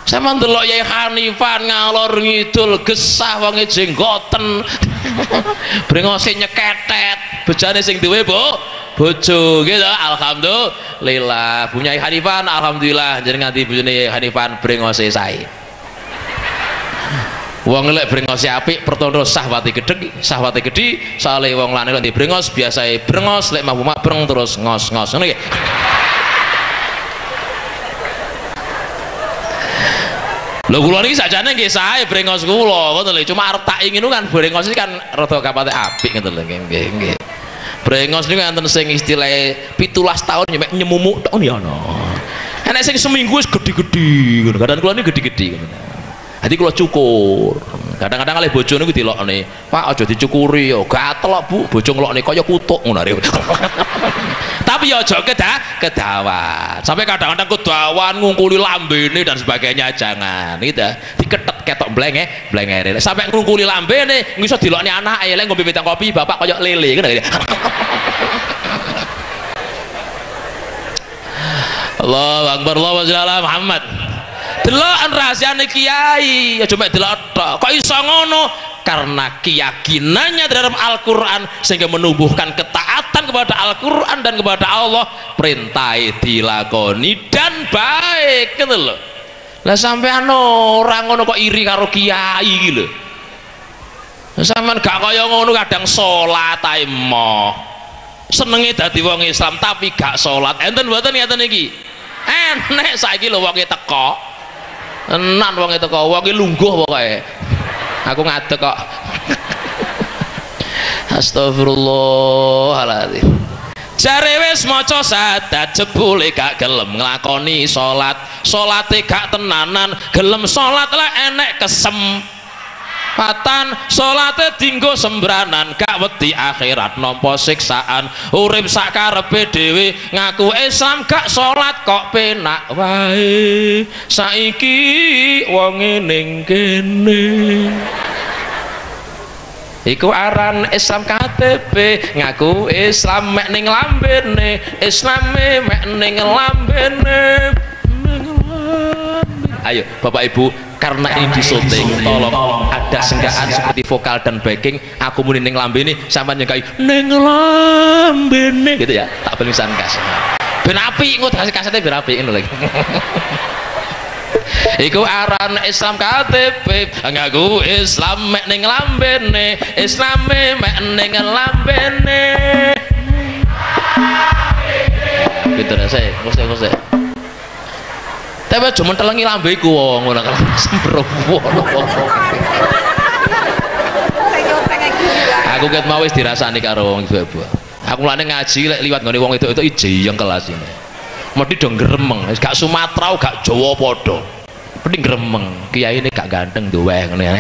Sampeyan ndelok Yai Hanifan ngalor ngidul gesah wonge jenggoten. Brengose nyeketet, bejane sing duwe bojo gitu. Alhamdulillah punya Hanifan, alhamdulillah jeneng nganti bojone Hanifan brengose sae. Wong lek brengose apik pertondo sahwate gedhi sale wong lanang lek brengos biasae brengos lek mabuk breng terus ngos-ngos ngono nggih. Lho kula niki sakjane nggih sae brengos kula ngoten lho, cuma arep tak ingin kan brengos iki kan rada kapate apik ngoten lho nggih. Brengos niku enten sing istilahé 17 tahun nyemuk nyemumuk tok ya ana. Enek sing seminggu wis gedhi-gedhi ngono. Kadang kula niki gedhi-gedhi ngono. Dadi kula cukur. Kadang-kadang kalih bojo niku dilokne, "Pak aja dicukuri ya, gatel kok Bu, bojo ngelokne kaya kutuk ngono." Tapi ya aja kedawan. Sampai kadang-kadang kedawan ngungkuli lambene dan sebagainya jangan. Gitu. Diketet ketok blengere. Sampai ngungkuli lambene ngiso dilokne anake, lek ngombe wedang kopi bapak kaya lele ngono. Allahu Akbar, Allahu Akbar Muhammad. Delok rahasiane kiai ya cuma delok tok. Kok iso ngono? Karena keyakinannya terhadap Al-Qur'an sehingga menumbuhkan ketaatan kepada Al-Qur'an dan kepada Allah, perintah dilakoni dan baik gitu loh. Lah sampean orang ngono kok iri karo kiai iki lho. Sampean gak kaya ngono kadang salat ae moh. Senenge dadi wong Islam tapi gak salat. Enten mboten ngeten iki? Enek saiki lho wonge teko. Enan wonge teko, wonge lungguh pokoke. Aku ngadeg kok. Astagfirullahaladzim. Jare wis maca sadat jebule gak gelem nglakoni salat, salate gak tenanan, gelem salat lah enek kesempatan, salate dinggo sembranan, gak wedi akhirat nampa siksaan, urip sak karepe dhewe ngaku Islam gak salat kok penak wae, saiki wonge ning kene. Iku aran Islam KTP ngaku Islam mek ning lambene, Islame mek ning lambene. Ayo Bapak Ibu, karena ini disunting tolong ada senggaan seperti vokal dan backing, aku muni ning lambene sampean nyengkai ning lambene gitu ya, tak belisan kas ben apik engko kasete ben apik ngono lagi. Iku aran Islam KTP ngaku Islam mek ning lambene, Islame mek ning lambene. Pinter saya, ngose. Tapi cuma telengi lambeku wong ngono kan sembrowo. Aku ket mau wis dirasani karo wong ibu-ibu. Aku lane ngaji lek liwat ngene wong itu jeyeng kelas ini. Mesti do gremeng, gak Sumatera gak Jawa padha. Mesti gremeng. Kiai ini gak ganteng duwe ngene.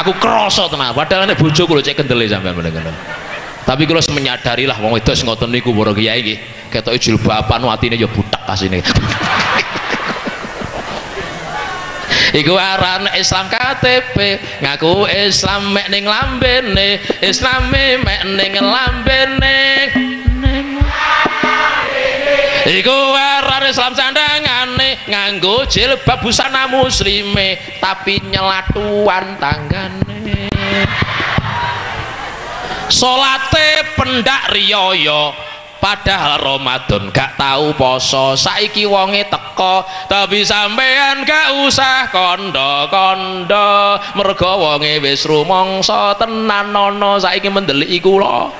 Aku krasa tenan, padahal nek bojoku lho cek kendele sampean meneng-meneng. Tapi kalau menyadari lah wong wedok sing ngoten niku para kiai nggih, ketoke jilbaban atine ya butek asine. Iku aran Islam KTP ngaku Islam mek ning lambene, Islame mek ning lambene. iku warane Islam sandangane nganggo jilbab busana muslime tapi nyelatuan tanggane salate pendak riyaya padahal Ramadan gak tahu poso saiki wonge teko tapi sampean gak usah kondo-kondo mergo wonge wis rumangsa tenan ana saiki mendeliki kula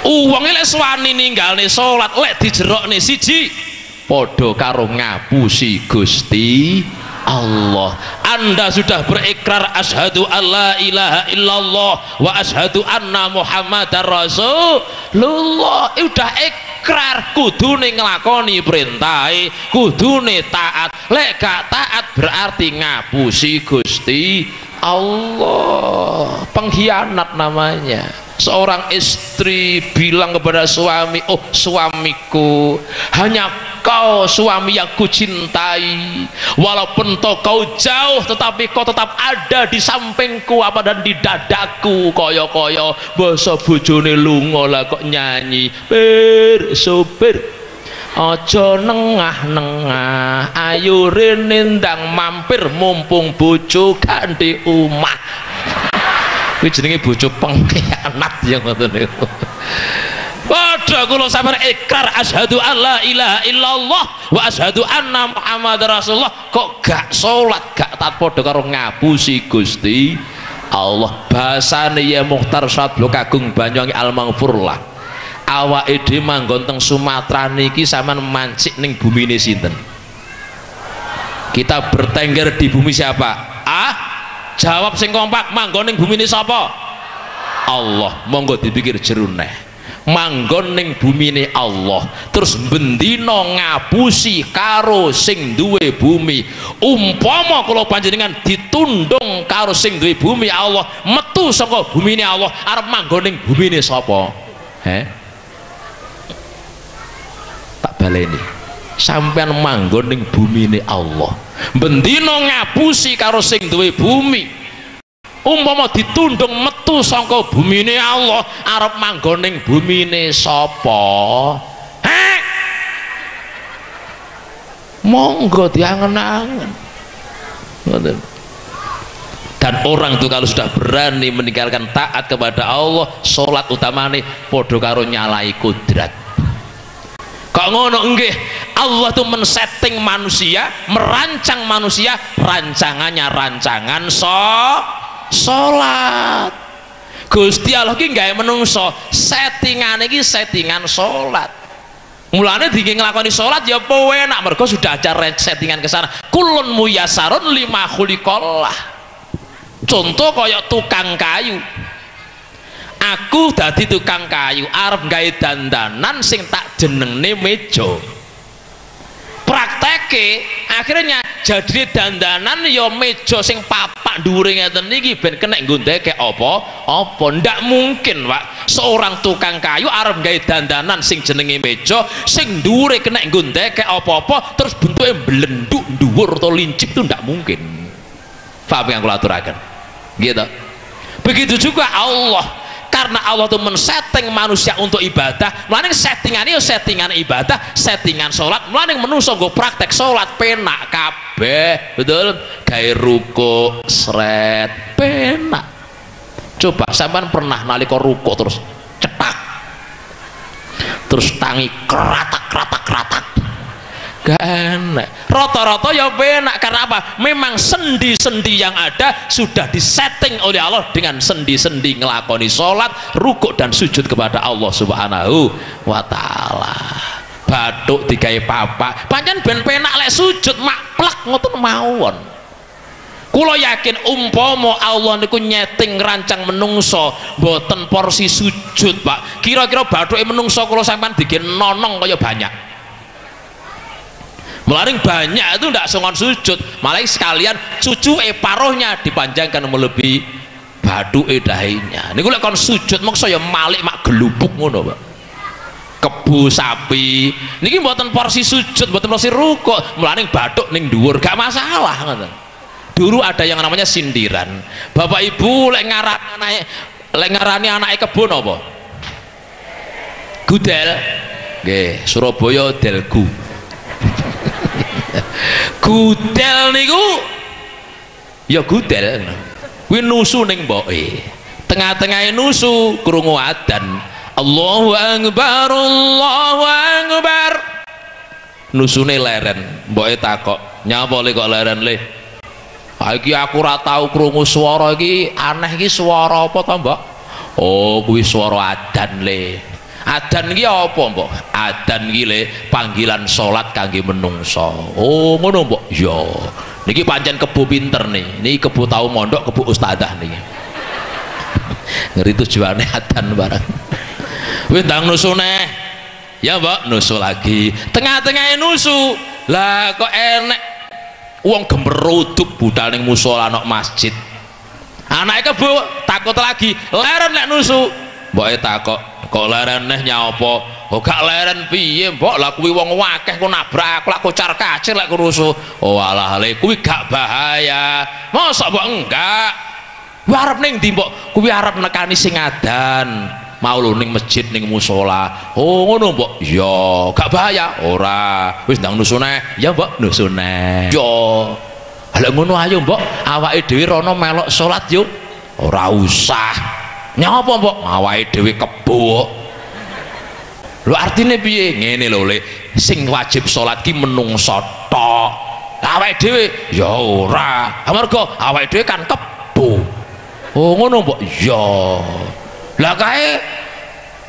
uwonge lek suwani ninggalne salat lek dijerokne siji padha karo ngapusi Gusti Allah. Anda sudah berikrar asyhadu alla ilaha illallah wa asyhadu anna muhammadar rasulullah, udah ikrar kudune nglakoni perintahe kudune taat, lek gak taat berarti ngapusi Gusti Allah. Pengkhianat namanya. Seorang istri bilang kepada suami, oh suamiku, hanya kau suami yang kucintai, walaupun kau jauh tetapi kau tetap ada di sampingku apa dan di dadaku. Koyo-koyo basa bojone lunga lah kok nyanyi bir sopir aja nengah-nengah ayo rene ndang mampir mumpung bojo ganti omah. Kuwi jenenge bojo pengkhianat ya ngoten niku. Padha kula sampeyan ikrar asyhadu alla ilaha illallah wa asyhadu anna muhammadar rasulullah kok gak salat gak taat padha karo ngapusi Gusti Allah. Basane ya Mukhtar Sadlo Kagung Banyuwangi Al-Maghfurlah. Awake dhewe manggon teng Sumatera niki sampean mancik ning bumine sinten? Kita bertengger di bumi siapa? Jawab sing kompak, manggon ning bumine sapa? Allah. Monggo dipikir jero neh. Manggon ning bumine Allah terus bendina ngapusi karo sing duwe bumi. Umpama kula panjenengan ditundung karo sing duwe bumi Allah, metu saka bumine Allah arep manggon ning bumine sapa? Tak baleni. Sampeyan manggon ning bumine Allah, bendina ngapusi karo sing duwe bumi. Umpama ditundung metu saka bumine Allah arep manggon ning bumine sapa? Monggo diangen-angen. Dan orang itu kalau sudah berani meninggalkan taat kepada Allah, sholat utamane podo karo nyalai kudrat. Kok ngono nggih? Allah tuh men-setting manusia, merancang manusia, rancangannya rancangan sholat. Gusti Allah ki gawe menungso, settingane iki settingan sholat. Mulane dingin nglakoni sholat ya apa enak mergo sudah ada settingan ke sana. Kulun muyassarun lima khuliqallah. Contoh kaya tukang kayu. Aku dadi tukang kayu arep gawe dandanan sing tak jenengne meja. Prakteke akhirnya jadi dandanan ya meja sing papak dhuwure ngeten iki ben kena nggo ndekek apa ndak mungkin Pak. Seorang tukang kayu arep gawe dandanan sing jenenge meja sing dhuwure kena nggo ndekek apa-apa terus bentuke blenduk dhuwur atau lincip itu ndak mungkin. Paham yang kula aturaken? Gitu. Begitu juga Allah. Karena Allah itu men-setting manusia untuk ibadah, mulane settingannya settingan ibadah, settingan sholat, mulane menungso nggo praktek sholat penak kabeh, betul? Gawe ruku sret penak. Coba sampean pernah nalika ruku terus cetak, terus tangi kratak, gak enak. Rata-rata ya penak. Karena apa? Memang sendi-sendi yang ada sudah disetting oleh Allah dengan sendi-sendi ngelakoni sholat, rukuk dan sujud kepada Allah subhanahu wa ta'ala. Bathuk digawe papak pancen ben penak lek sujud maklek ngoten mawon. Kula yakin umpama Allah niku nyeting rancang menungso mboten porsi sujud Pak, kira-kira bathuke menungso kula sampean bikin nonong kaya banyak. Melaring banyak itu tidak songon sujud, malah sekalian cucuke parohnya dipanjangkan melebihi bathuke dahinya. Niku lek kon sujud mokso ya malik mak gelubuk ngono Pak. Kebu sapi niki mboten porsi sujud, mboten porsi rukuk, melaring bathuk ning dhuwur gak masalah ngoten. Dulu ada yang namanya sindiran. Bapak Ibu lek ngarani anake kebun apa? Gudel nggih, Surabaya Delgu. Gudel niku ya gudel kuwi nusu ning mboke, tengah-tengahe nusu krungu adzan Allahu Akbar Allahu Akbar, nusune leren. Mboke takok, nyapa le kok leren le? Iki aku ora tau krungu swara iki, aneh iki swara apa to mbok? Oh kuwi swara adzan le. Adzan iki apa mbok? Adzan iki le panggilan salat kangge menungso. Oh ngono mbok? Ya niki pancen kebo pinter nih, niki kebo tau mondok, kebo ustadzah niki. Ngeri tujuane adzan barang. Wis ndang nusu neh. Ya mbok, nusu lagi. Tengah-tengahe nusu. Lah kok enek wong gemeruduk budal ning musala nok masjid. Anake kebo takut lagi, leren nek nusu. Mboke takok, kok leren neh nyapa? Oh gak leren piye mbok, lah kuwi wong akeh kok nabrak aku lak kocar kacir lek rusuh. Oh alah le kuwi gak bahaya. Mosok mbok enggak? Kuwi arep ning ndi mbok? Kuwi arep nekani sing adan. Mau lho ning masjid ning musala. Oh ngono mbok? Ya gak bahaya. Ora. Wis ndang nusune. Ya mbok nusune. Yo. Lah ngono ayo mbok, awake dhewe rono melok salat yo. Ora usah. Nyapa mbok? Awake dhewe kebo. Lho artine piye? Ngene lho le, sing wajib salat ki menungso tok. Awake dhewe ya ora. Amarga awake dhewe kan kebo. Oh ngono mbok? Ya. Lah kae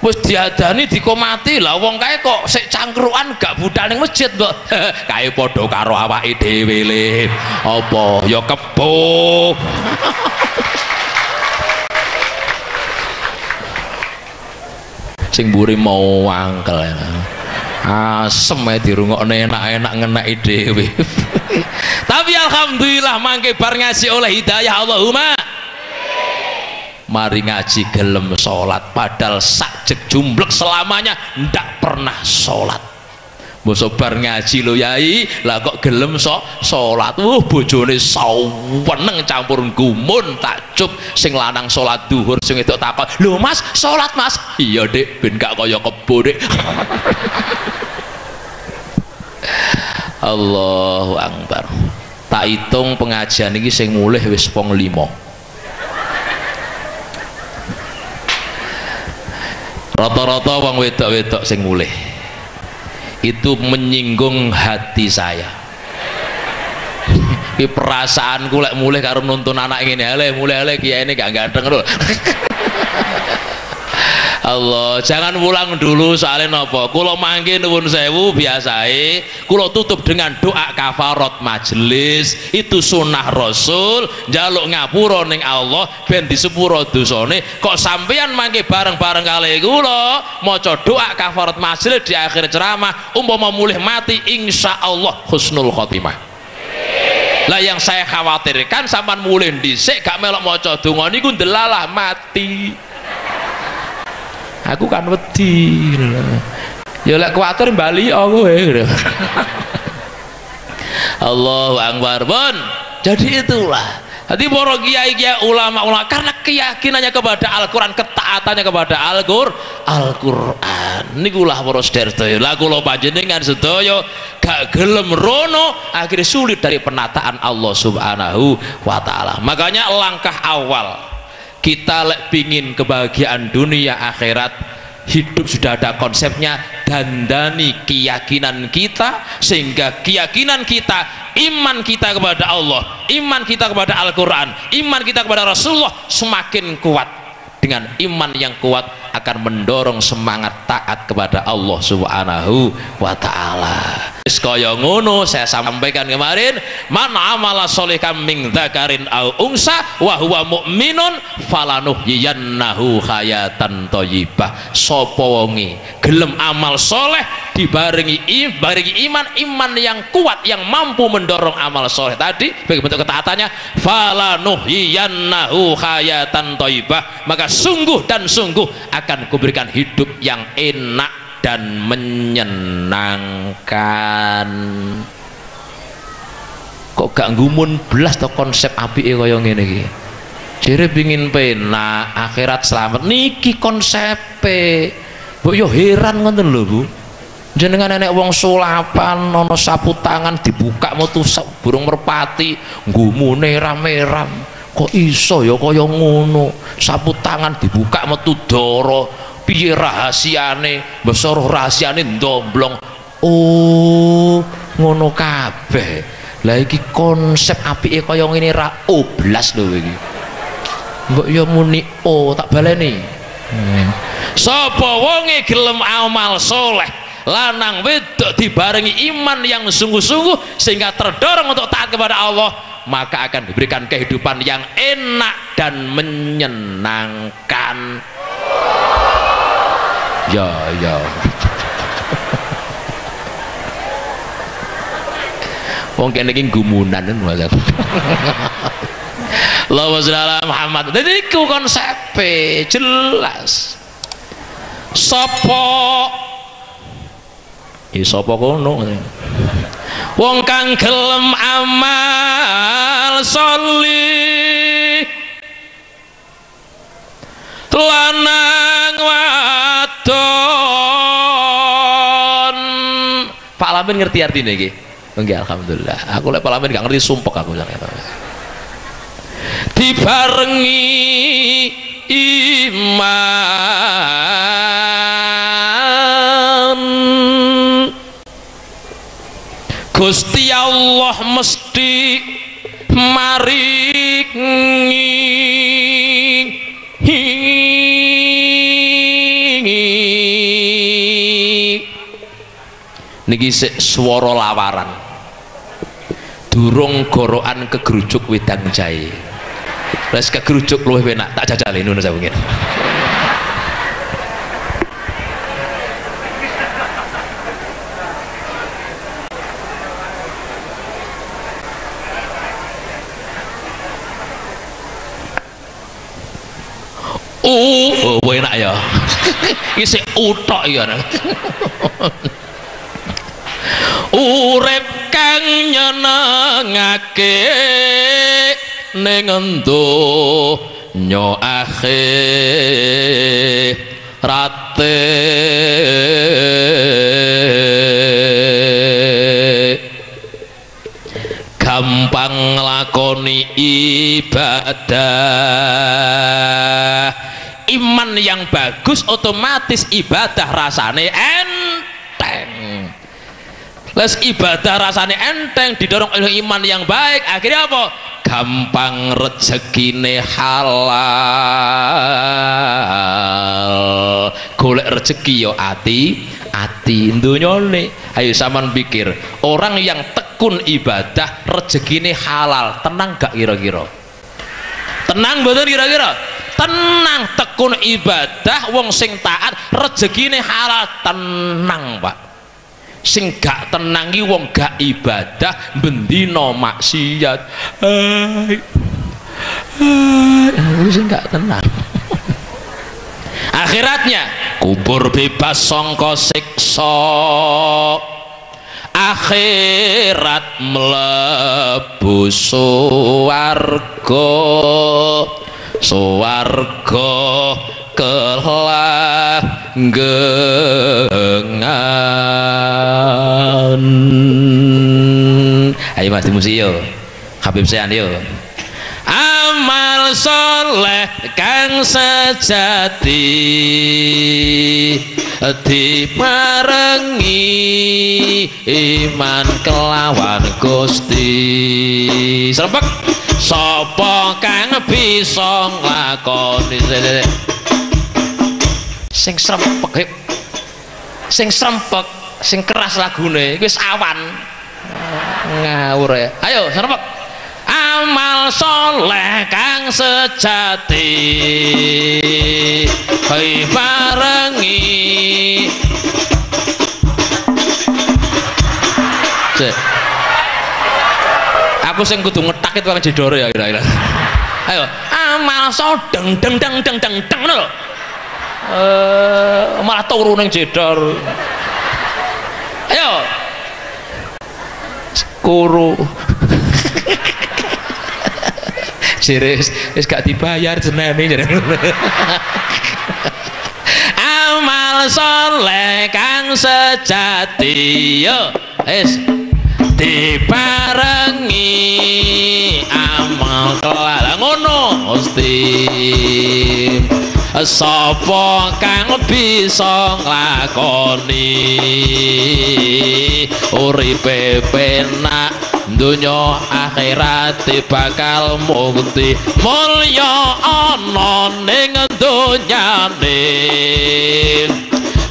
wis diadani dikomati, lah wong kae kok sik cangkruan gak budal ning masjid mbok. Kae padha karo awake dhewe le. Apa ya kebo. Sing mburi mau wangkel asem ae dirungokne enak-enak ngeneki dhewe. Tapi alhamdulillah mangke bar ngaji oleh hidayah Allahumma mari ngaji gelem salat, padahal sakjek jumblek selamanya ndak pernah salat. Mbok bar ngaji lho yai, lah kok gelem salat. Bojone saweneng campur gumun takjub, sing lanang salat duhur, sing wedok takon, "Lho Mas, salat Mas?" "Iya, Dik, ben gak kaya kebo, Dik." Allahu Akbar. Tak hitung pengajian iki sing mulih wis pong 5. Rata-rata wong wedok-wedok sing mulih itu menyinggung hati saya. Ki perasaanku lek mulih karo nuntun anak ngene, "Ale mulih kiai ini gak ganteng lho." Allah, jangan pulang dulu soalnya nopo. Kulo mangke nuwun sewu biasae, kulo tutup dengan doa kafarat majelis. Itu sunnah Rasul, njaluk ngapura ning Allah ben disepuro dosane. Kok sampeyan mangke bareng-bareng kali kulo maca doa kafarat majelis di akhir ceramah, umpama mulih mati insyaallah husnul khotimah. Lah yang saya khawatirkan sampean mulih dhisik gak melok maca donga niku ndelalah mati. Aku kan wedi ya lek kuwatir bali aku Allahu Akbar pun. Jadi itulah jadi para kiai-kiai ulama-ulama karena keyakinannya kepada Al-Quran, ketaatannya kepada Al-Quran nikulah para sedherek. Lah kula panjenengan sedaya gak gelem rono akhirnya sulit dari penataan Allah Subhanahu wa Ta'ala. Makanya langkah awal kita lek pingin kebahagiaan dunia akhirat, hidup sudah ada konsepnya, dandani keyakinan kita sehingga keyakinan kita, iman kita kepada Allah, iman kita kepada Al-Quran, iman kita kepada Rasulullah semakin kuat. Dengan iman yang kuat akan mendorong semangat taat kepada Allah Subhanahu wa Ta'ala. Kaya ngono saya sampaikan kemarin, man amala sholihan min dzakarin au unsa wa huwa mu'minun falanuhyiyannahu hayatan thayyibah. Sapa wonge gelem amal soleh dibarengi iman yang kuat yang mampu mendorong amal soleh tadi bagi bentuk ketaatannya, falanuhyiyannahu hayatan thayyibah, maka sungguh dan sungguh akan kuberikan hidup yang enak dan menyenangkan. Kok gak ngumun belas to konsep apike kaya ngene iki. Jere pengin penak akhirat selamat niki konsepe. Mbok yo heran ngoten lho Bu. Jenengan nenek wong sulapan ana sapu tangan dibuka metu burung merpati nggumune ram-ram. Kok iso ya kaya ngono? Sapu tangan dibuka metu dara. Piye rahasiane? Mbok roh rahasiane ndomblong. Oh, ngono kabeh. Lah iki konsep apike kaya ngene ra oblas lho iki. Mbok ya muni tak baleni. Sapa wonge gelem amal soleh lanang wedok dibarengi iman yang sungguh-sungguh sehingga terdorong untuk taat kepada Allah, maka akan diberikan kehidupan yang enak dan menyenangkan. Ya wong kene iki gumunan Mas. Allahumma sholli ala Muhammad. Dadi iku konsepe jelas. Sapa kono wong kang gelem amal sholih lanang wadon. Pak Lamin ngerti artine iki? Nggih alhamdulillah. Aku lek Pak Lamin gak ngerti sumpek aku sak dibarengi iman Gusti Allah mesti maringi niki swara lawaran durung gorokan kegerujuk wedang jahe. Wes kegerujuk luwih enak tak jajal nuwun sewu ngene. Enak ya. Iki sik uthok ya. Urip kang nyenengake ning donya akhirate gampang nglakoni ibadah. Iman yang bagus otomatis ibadah rasane enteng. Les ibadah rasane enteng didorong oleh iman yang baik, akhirnya apa? Gampang rezekine halal. Golek rezeki yo ati ndonyane. Ayo sampean pikir, orang yang tekun ibadah rezekine halal, tenang gak kira-kira? Tenang mboten kira-kira? Tenang, tekun ibadah wong sing taat rezekine halal, tenang Pak. Sing gak tenangi wong gak ibadah bendina maksiat. Sing gak tenang. Akhiratnya kubur bebas sangka siksa. Akhirat mlebu swarga. Swarga kelanggengan. Ayo Mas dimusi yo Habib Sean yo. Amal soleh kang sejati diparengi iman kelawan Gusti. Serempek sapa kang bisa nglakoni sing srempek sing keras lagune wis awan ngawur ya. Ayo srempek amal soleh kang sejati barengi aku sing kudu ngetak itu kan jedore ya kira-kira. Ayo amal so deng deng deng deng deng deng lho. Malah turu ning jedor. Ayo kuru serius wis gak dibayar jenenge. Amal saleh kang sejati yo wis diparengi amal kelak ngono Gusti. Sapa kang bisa nglakoni uripe penak donya akhirat bakal mukti mulya ana ning donyane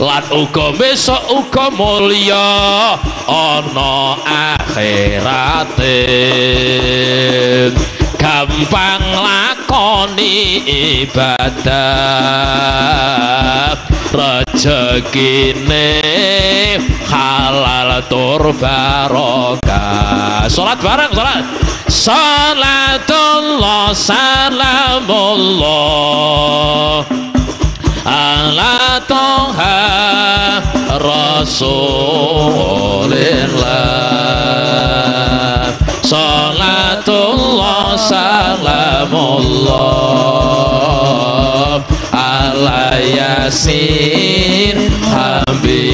lan uga besok uga mulya ana akhirate. Gampang lakoni ibadah rezekine halal tur barokah. Salat bareng salat. Salatullah salamullah ala toha rasulillah. Salatullah salamullah ala yasin habibillah.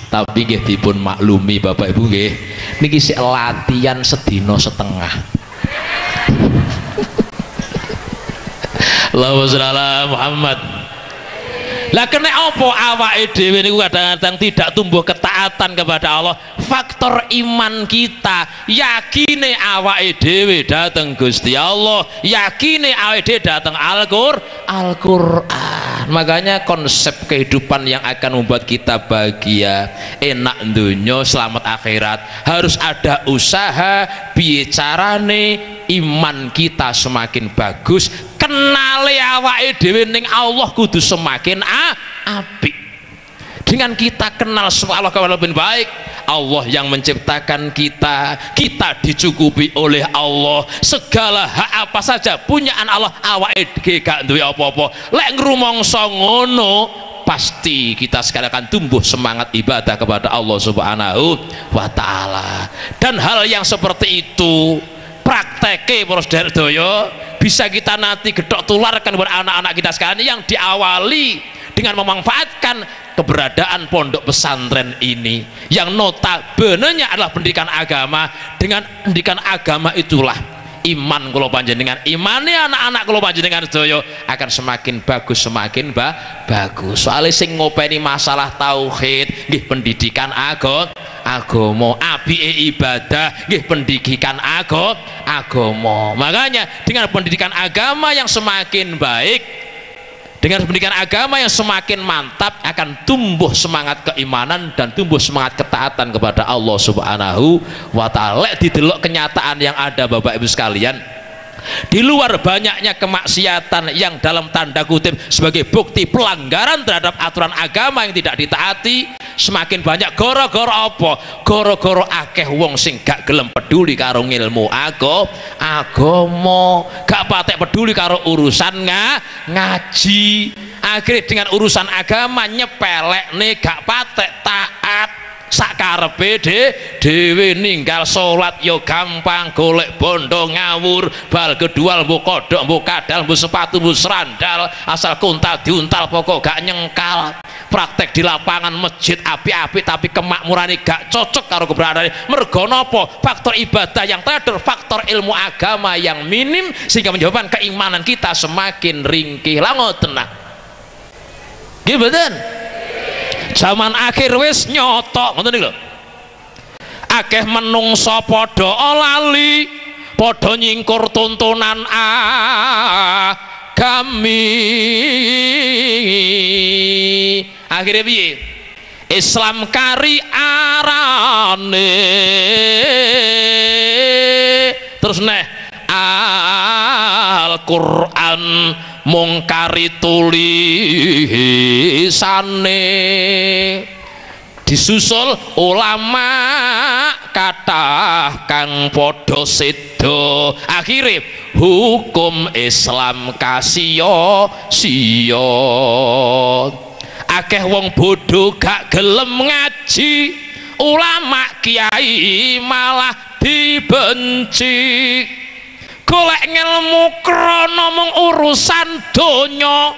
Tapi nggih dipun maklumi Bapak Ibu nggih niki sik latihan sedina setengah. Allahumma sholli ala Muhammad. Lah kena apa awake dhewe niku kadang-kadang tidak tumbuh ketaatan kepada Allah? Faktor iman kita, yakine awake dhewe dateng Gusti Allah, yakine awake dhewe dateng Al-Qur'an. Makanya konsep kehidupan yang akan membuat kita bahagia, enak dunia, selamat akhirat harus ada usaha bicarane iman kita semakin bagus, kenale awake dhewe ning Allah kudu semakin apik. Dengan kita kenal Allah kepada lebih baik, Allah yang menciptakan kita, kita dicukupi oleh Allah, segala hak apa saja punyaan Allah, awake dhewe gak duwe apa-apa. Lek ngrumangsa ngono pasti kita sekali akan tumbuh semangat ibadah kepada Allah Subhanahu wa Ta'ala. Dan hal yang seperti itu prakteke para sedherek bisa kita nanti gedok tularkan kepada anak-anak kita sekalian yang diawali dengan memanfaatkan keberadaan pondok pesantren ini yang notabene-nya adalah pendidikan agama. Dengan pendidikan agama itulah iman kula panjenengan, imane anak-anak kula panjenengan sedaya akan semakin bagus, semakin bagus. Soalnya sing ngopeni masalah tauhid nggih pendidikan agama, apike ibadah nggih pendidikan agama. Makanya dengan pendidikan agama yang semakin baik, dengan pendidikan agama yang semakin mantap, akan tumbuh semangat keimanan dan tumbuh semangat ketaatan kepada Allah Subhanahu wa Ta'ala. Didelok kenyataan yang ada Bapak Ibu sekalian, di luar banyaknya kemaksiatan yang dalam tanda kutip sebagai bukti pelanggaran terhadap aturan agama yang tidak ditaati, semakin banyak gara-gara apa? Gara-gara akeh wong sing gak gelem peduli karo ngilmu agama, gak patek peduli karo urusan ngaji. Akhirnya dengan urusan agama nyepelekne, gak patek taat, sakarepe dhewe ninggal salat yo gampang, golek bondo ngawur, bal kedual mbok kodhok mbok kadal mbok sepatu mbok serandal, asal kuntal diuntal pokok gak nyengkal. Praktek di lapangan masjid api-api tapi kemakmurane gak cocok karo keberadaane. Mergo napa? Faktor ibadah yang teratur, faktor ilmu agama yang minim, sehingga menyebabkan keimanan kita semakin ringkih. Lah ngoten nah. Nggih mboten? Zaman akhir wis nyotok ngoten niku lho. Akeh menungsa padha lali, padha nyingkur tuntunan agami. Akhirnya piye? Islam kari arane, terus neh Al-Qur'an mungkari tulisane, disusul ulama kathah kang padha sedo. Akhire hukum Islam kasio-sio. Akeh wong bodoh gak gelem ngaji, ulama kiai malah dibenci. golek ngelmu krana mung urusan donya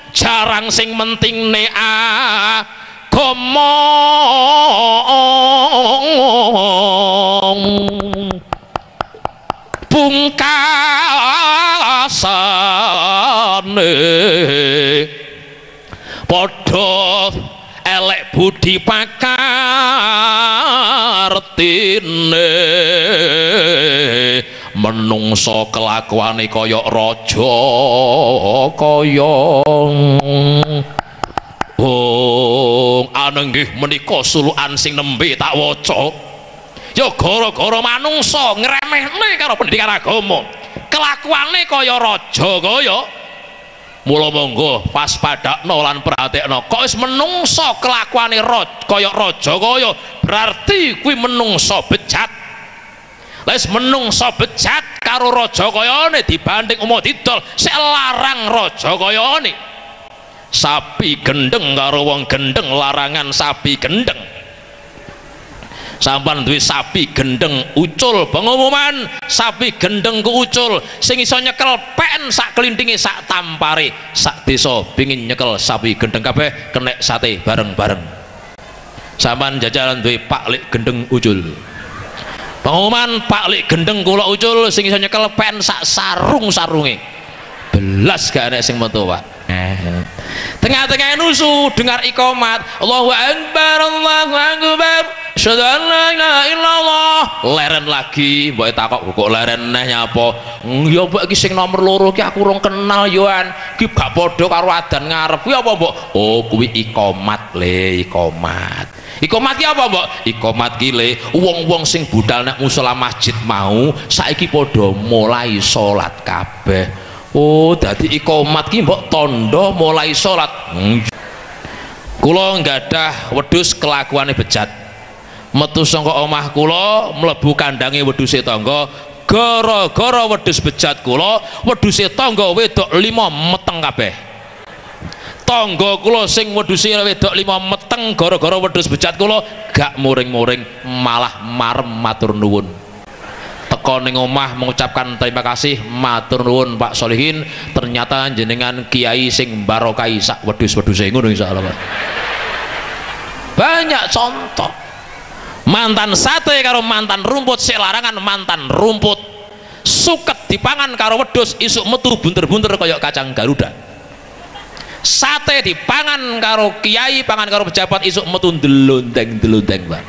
jarang sing mentingne agama pungkasane padha elek budi pakartine menungso kelakuane kaya raja kaya anenggih menika sulukan sing nembe tak waca ya gara-gara manungsa ngremehne karo pendidikan agama kelakuane kaya raja kaya mula monggo pas padakno lan perhatekno kok wis menungso kelakuane kaya raja kaya berarti kuwi menungso bejat wis menungso bejat karo raja kayane dibanding umo didol sik larang raja kayane sapi gendeng karo wong gendeng larangan sapi gendeng sampean duwe sapi gendeng ucul pengumuman sapi gendeng ku ucul sing iso nyekel pen sak kelintinge sak tampare sak desa pengin nyekel sapi gendeng kabeh kenek sate bareng-bareng sampean jajalan duwe paklik gendeng ucul pengumuman paklik gendeng kula ucul sing iso nyekel pen sak sarung-sarunge belas gak enek sing metu Pak tengah-tengah nusu dengar ikomat Allahu Akbar Allahu Akbar asyhadu an la ilaha illallah leren lagi mbok takok kok leren neh nyapa ya mbok iki sing nomor loro ki aku urung kenal yoan ki gak padha karo adzan ngarep kuwi apa mbok oh kuwi ikomat le ikomat ikomat ki apa mbok ikomat ki le wong-wong sing budal nek musala masjid mau saiki padha mulai salat kabeh oh dadi ikomat ki mbok tondo mulai salat kula nggadah wedhus kelakuane bejat metu saka omah kula mlebu kandange wedhuse tangga gara-gara wedhus bejat kula wedhuse tangga wedok 5 meteng kabeh tangga kula sing wedhuse wedok 5 meteng gara-gara wedhus bejat kula gak muring-muring malah marem matur nuwun teko ning omah mengucapkan terima kasih matur nuwun Pak Solihin ternyata jenengan kiai sing barokai sak wedhus-wedhuse ngono insyaallah Pak banyak contoh mantan sate karo mantan rumput sik larangan mantan rumput suket dipangan karo wedhus isuk metu bunter-bunter kaya kacang garuda sate dipangan karo kiai pangan karo pejabat isuk metu ndelondeng-ndelondeng Pak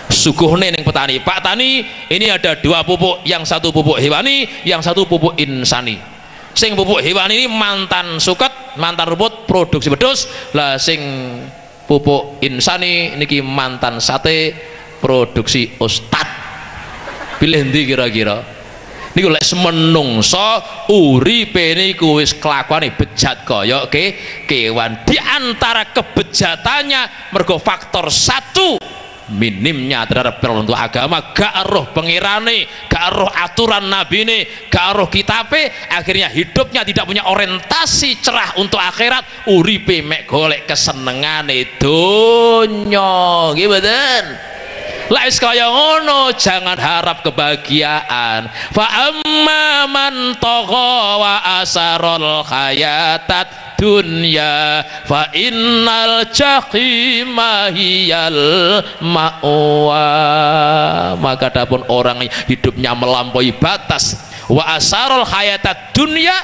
suguhne ning petani Pak Tani ini ada 2 pupuk yang satu pupuk hewani yang satu pupuk insani sing pupuk hewani ini mantan suket mantan rumput produksi wedhus lah sing pupuk insani niki mantan sate produksi ustad pilih ndi kira-kira niku lek semenungso uripe niku wis kelakuane bejat kaya kewan di antara kebejatannya mergo faktor 1 minimnya terhadap peruntuk agama gak roh pengirane gak roh aturan nabine gak roh kitabe akhirnya hidupnya tidak punya orientasi cerah untuk akhirat uripe mek golek kesenengane donya nggih mboten lah wis kaya ngono jangan harap kebahagiaan fa amma man tagha wa asarul hayatat dunya fa innal jahima hiyal ma'wa maka adapun orang hidupnya melampaui batas wa asarul hayatat dunya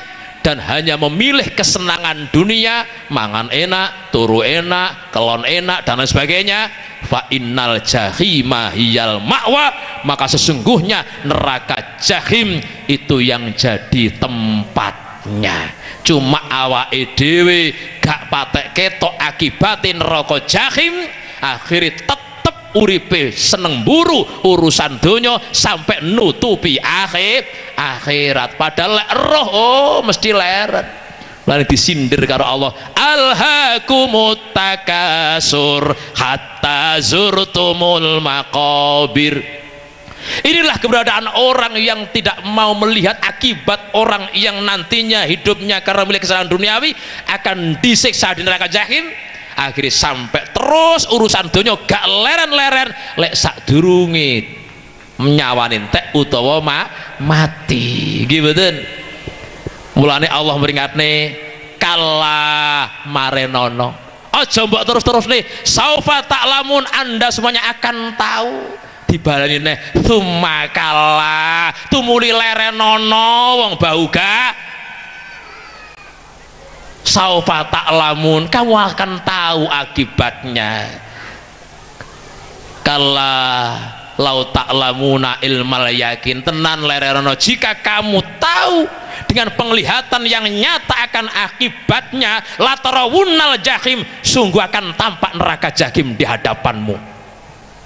dan hanya memilih kesenangan dunia mangan enak, turu enak, kelon enak dan lain sebagainya fa innal jahima hiyal ma'wa maka sesungguhnya neraka jahim itu yang jadi tempatnya cuma awake dhewe gak patek ketok akibatin neraka jahim akhirnya tetep uripe seneng buru urusan donya sampai nutupi akhirat padahal lek roh oh mesti leret lalu disindir karo Allah alhaakumut takasur hatta zurtumul maqabir. Inilah keberadaan orang yang tidak mau melihat akibat orang yang nantinya hidupnya karena milik kesalahan duniawi akan disiksa di neraka jahim akhirnya sampai terus urusan dunia gak leren-leren lek sadurunge nyawanin tek utawa mati nggih mboten. Mulane Allah meringatne kala marenono. Aja mbok terus-terus nih, saufa ta'lamun, Anda semuanya akan tahu. Dibalani neh tsumma kala tumuli lerenono wong bau gak saufa ta'lamun, kamu akan tahu akibatnya. Kala lau ta'lamuna ilmal yakin, tenan lerenono, jika kamu tahu dengan penglihatan yang nyata akan akibatnya, latarawunnal jahim, sungguh akan tampak neraka jahim di hadapanmu.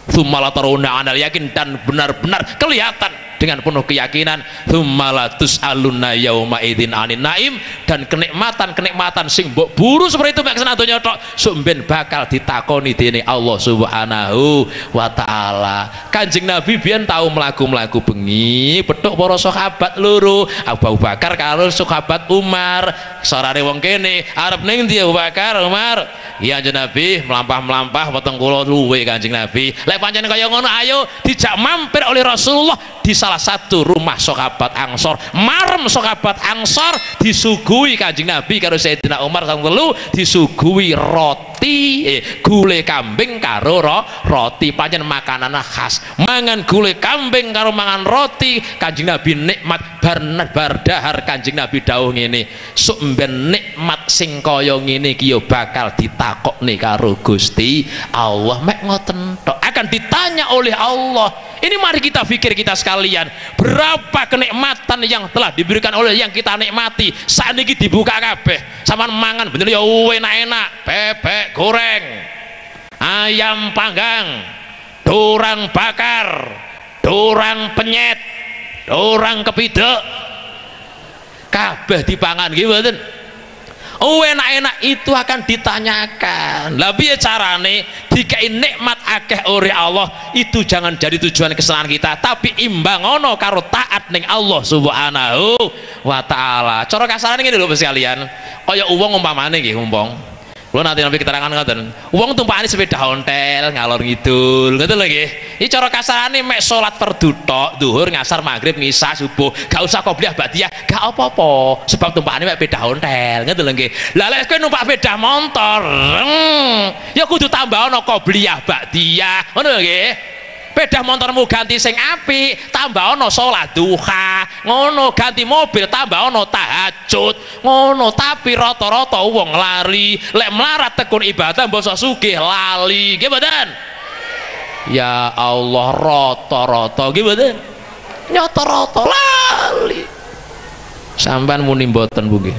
Tsumma latarawunna anal yakin, dan benar-benar kelihatan dengan penuh keyakinan. Tsumma latus'alunna yauma idzin anin naim, dan kenikmatan sing mbok buru seperti itu mek senang donya tok sumben bakal ditakoni dening Allah Subhanahu wa taala. Kanjeng Nabi biyen tau mlaku-mlaku bengi petuk para sahabat loro, Abu Bakar karo sahabat Umar. Sarane wong kene arep ning ndi Abu Bakar, Umar? Ya Kanjeng Nabi, melampah-melampah weteng kula luwe Kanjeng Nabi. Lek pancen kaya ngono ayo dijak mampir oleh Rasulullah di salah satu rumah sahabat Ansor. Marem sahabat Ansor disuguhi Kanjeng Nabi karo Sayyidina Umar sang telu, disuguhi roti gulai kambing karo roti. Pancen makanan khas, mangan gulai kambing karo mangan roti. Kanjeng Nabi nikmat bar dahar. Kanjeng Nabi dawuh ngene, sok mben nikmat sing kaya ngene iki ya bakal ditakokne karo Gusti Allah. Mek ngoten tok akan ditanya oleh Allah. Ini mari kita pikir kita sekalian, berapa kenikmatan yang telah diberikan oleh yang kita nikmati. Saat ini dibuka kabeh, sampean mangan bener ya enak-enak, bebek goreng, ayam panggang, dorang bakar, dorang penyet, dorang kepidek, kabeh dipangan gitu mboten. Enak-enak itu akan ditanyakan. Lah piye carane dikai nikmat akeh oleh Allah, itu jangan jadi tujuan kesenangan kita, tapi imbangono karo taat ning Allah Subhanahu wa taala. Cara kasarane ngene lho sekalian, kaya wong umpamane nggih umpang kula nanti keterangan ngoten, wong tumpakane sepeda ontel ngalor ngidul ngoten lho nggih. Iki cara kasarane mek salat fardu tok, zuhur, ngasar, maghrib, ngisah, subuh, gak usah qobliyah ba'diyah, gak apa-apa, sebab tumpakane mek sepeda ontel ngoten lho nggih. Lah lek kowe numpak sepeda motor, ya kudu tambah ana qobliyah ba'diyah ngono lho nggih. Sepeda motormu ganti sing apik, tambah ana salat duha ngono, ganti mobil tambah ana tahajud ngono. Tapi rata-rata wong lari, lek melarat tekun ibadah mbok sugih lali nggih mboten? Ya Allah, rata-rata nggih mboten? Nyata rata lali. Sampeyan muni mboten Bu nggih?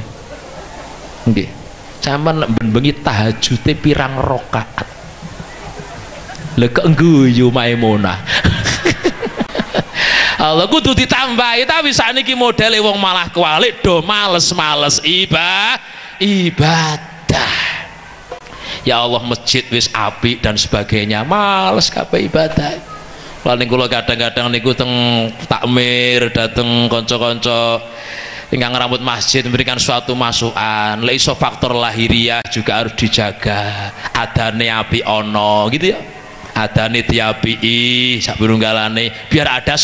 Nggih. Sampeyan bengi tahajude pirang rakaat? Lha kok ngguyu Maimunah. Allah kudu ditambahi, tapi sakniki modele wong malah kualik do males-males ibadah. Ya Allah, masjid wis apik dan sebagainya, males kabeh ibadah. Lan kula kadang-kadang niku teng takmir dateng kanca-kanca ingkang rambut masjid memberikan suatu masukan, lek iso faktor lahiriah juga harus dijaga. Adane api ono gitu ya, adane diapii sak burunggalane biar ada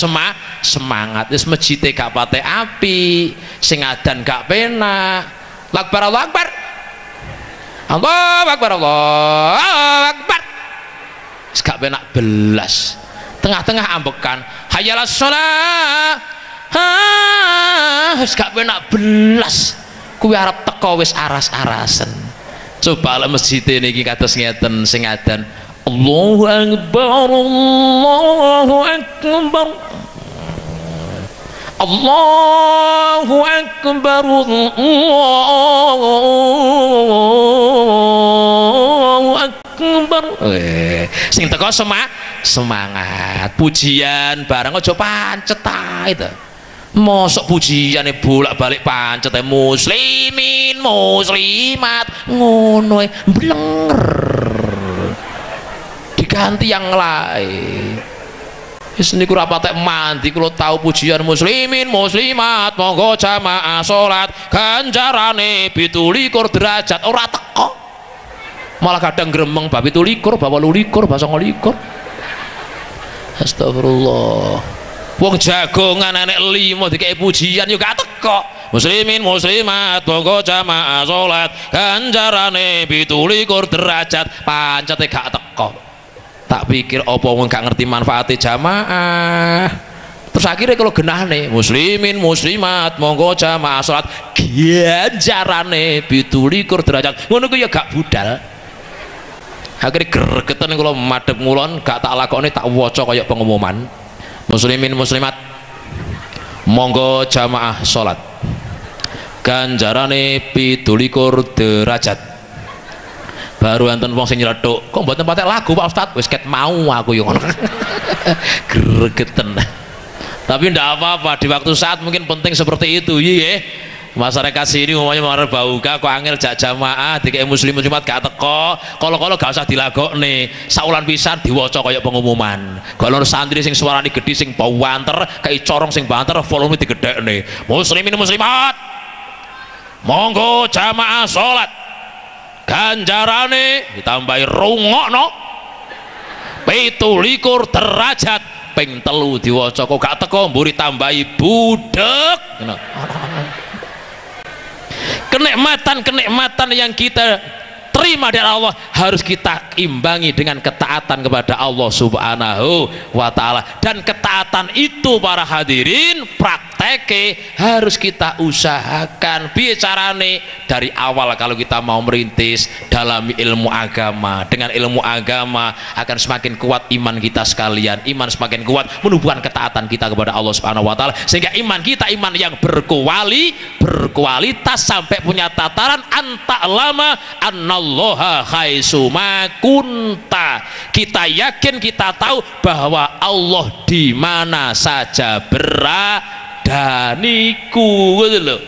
semangat. Wis masjide gak pate api, sing adan gak penak. Akbar, Allahu Akbar, Allahu Akbar, Allahu Akbar, wis gak penak belas. Tengah-tengah ambekan hayalas shalah, wis gak penak belas. Kuwi arep teko wis aras-arasen. Coba lek masjid niki kados ngeten sing adan Allahu Akbar, Allahu Akbar, Allahu Akbar, Allahu Akbar. Sing teko semangat, pujian bareng aja pancet ae to. Mosok pujiane bolak-balik pancet muslimin muslimat ngono ae blenger. Diganti yang lain. Wis niku ora patek mandi kula tau pujian muslimin muslimat monggo jamaah salat ganjarane 17 derajat ora teko. Malah kadang gremeng bab 17 bab 18 bab 19. Astagfirullah. Wong jagongan enek 5 dikei pujian yo gak teko. Muslimin muslimat monggo jamaah salat ganjarane 17 derajat pancete gak teko. Tak pikir apa wong gak ngerti manfaate jamaah. Terus akhirnya kalau genahne muslimin muslimat monggo jamaah salat ganjarane 17 derajat ngono ku ya gak budal. Akhirnya gregeten kula madhep ngulon gak tak lakoni tak waca kaya pengumuman. Muslimin muslimat monggo jamaah salat ganjarane 17 derajat. Baru enten wong sing nyeletuk, kok mboten patek lagu Pak Ustad? Wis ket mau aku yo ngono. Gregeten. Tapi ndak apa-apa, di waktu saat mungkin penting seperti itu ya. Masyarakat sini umumnya marah bauga kok angel jak jamaah dikek muslim muslimat gak teko kalau gak usah dilagokne saulan pisan diwaca kaya pengumuman. Kalau santri sing suarane gedhe sing banter kayak corong sing banter volume digedhekne muslimin muslimat monggo jamaah salat ganjarane ditambahi rungokno 17 derajat ping 3 diwaca kok gak teko mburi tambahi budek kenikmatan yang kita terima dari Allah harus kita imbangi dengan ketaatan kepada Allah Subhanahu wa ta'ala. Dan ketaatan itu para hadirin prakteke harus kita usahakan bicarane dari awal. Kalau kita mau merintis dalam ilmu agama, dengan ilmu agama akan semakin kuat iman kita sekalian. Iman semakin kuat menumbuhkan ketaatan kita kepada Allah Subhanahu wa ta'ala, sehingga iman kita iman yang berkualitas sampai punya tataran anta'lama annallaha khaisuma kunta. Kita yakin, kita tahu bahwa Allah di mana saja berada niku gitu loh.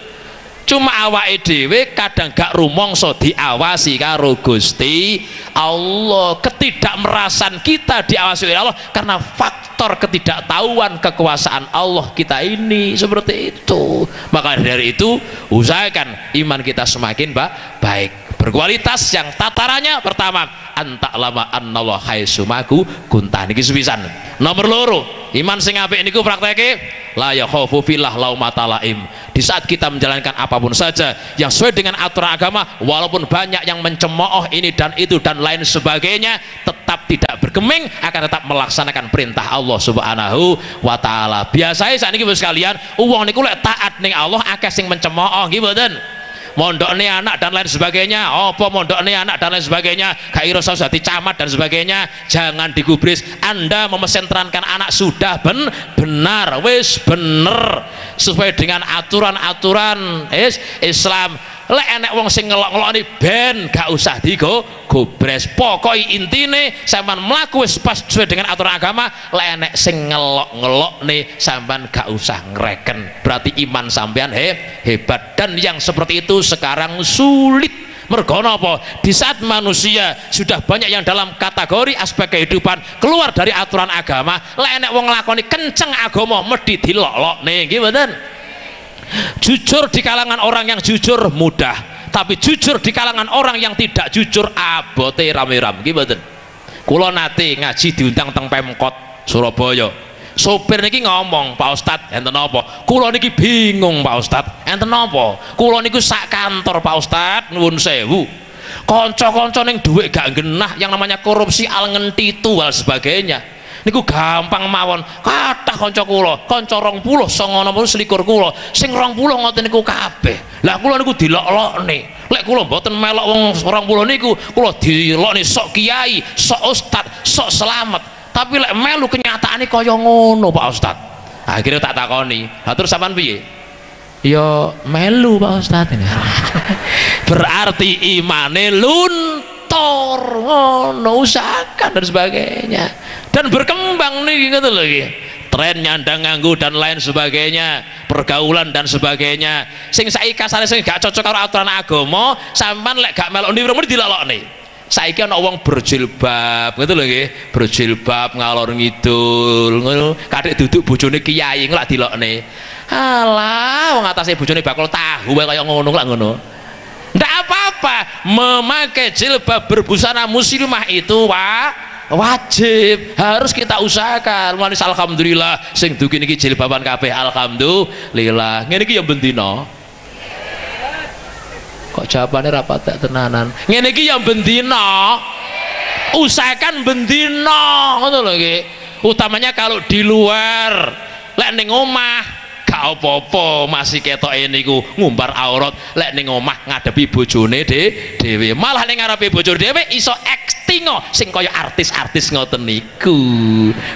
Cuma awake dhewe kadang gak rumangsa diawasi karo Gusti Allah. Ketidakmerasan kita diawasi oleh Allah karena faktor ketidaktahuan kekuasaan Allah kita ini seperti itu. Maka dari itu usahakan iman kita semakin baik, berkualitas yang tatarannya pertama anta'lama annallahu haitsumaku kunta niki sepisan. Nomor loro, iman sing apik niku prakteke la yakhafu fillah laumata laim. Di saat kita menjalankan apapun saja yang sesuai dengan aturan agama, walaupun banyak yang mencemooh ini dan itu dan lain sebagainya, tetap tidak bergeming, akan tetap melaksanakan perintah Allah Subhanahu wa ta'ala. Biasanya saat ini sekalian uang niku lek taat ning Allah akeh sing mencemooh nggih mboten? Mondokne anak dan lain sebagainya, apa mondokne anak dan lain sebagainya, kairu usah dicamat dan sebagainya, jangan digubris. Anda memesenterankan anak sudah benar, wis bener sesuai dengan aturan-aturan Islam. Lek enek wong sing ngelok-ngelokni ben gak usah digobres. Pokoke intine sampean mlaku wis pas sesuai dengan aturan agama. Lek enek sing ngelok-ngelokne sampean gak usah ngreken. Berarti iman sampean hebat. Dan yang seperti itu sekarang sulit. Mergo napa? Di saat manusia sudah banyak yang dalam kategori aspek kehidupan keluar dari aturan agama, lek enek wong nglakoni kenceng agama mesti dilok-lokne nggih mboten? Jujur di kalangan orang yang jujur mudah, tapi jujur di kalangan orang yang tidak jujur abote rame-rame nggih mboten. Kula nate ngaji diundang teng Pemkot Surabaya. Sopir niki ngomong, "Pak Ustadz, enten apa?" Kula niki bingung, Pak Ustadz. Enten apa? Kula niku sak kantor, Pak Ustadz, nuwun sewu. Kanca-kanca ning dhuwit gak genah, yang namanya korupsi al ngentitu hal sebagainya. Niku gampang mawon. Kathah kanca kula, kanca 20 29 kula, sing 20 ngoten niku kabeh. Lah kula niku dilok-lokne. Lek kula mboten melok wong 20 niku, kula dilokne sok kiai, sok ustad, sok selamat. Tapi lek melu kenyataane kaya ngono Pak Ustad. Akhirnya tak takoni, "Lah terus sampean piye?" Ya melu Pak Ustad ini. Berarti imane luntur ngono, usahakan dan sebagainya. Dan berkembang nih gitu loh, tren nyandang nganggu dan lain sebagainya, pergaulan dan sebagainya. Sing saiki kasare sing gak cocok karo aturan agama, sampean lek gak melok niku dilolokne. Saiki ana wong berjilbab gitu loh nggih, berjilbab ngalor ngidul ngono, kadek duduk bojone kiai lak dilokne. Alah, wong atase bojone bakul tahu wae kaya ngono lak ngono. Ndak apa-apa memakai jilbab berbusana muslimah itu, Pak. wajib, harus kita usahakan. Manis alhamdulillah sing dugi niki jilbaban kabeh alhamdulillah. Ngene iki ya bendina. Kok jawabannya rapat tak tenanan. Ngene iki ya bendina. Usahakan bendina ngono lho nggih. Utamanya kalau di luar, lek ning omah gak apa-apa masih ketoke niku ngumbar aurat, lek ning omah ngadepi bojone dhewe. Malah ning ngarepe bojone dhewe iso acting sing kaya artis-artis ngoten niku.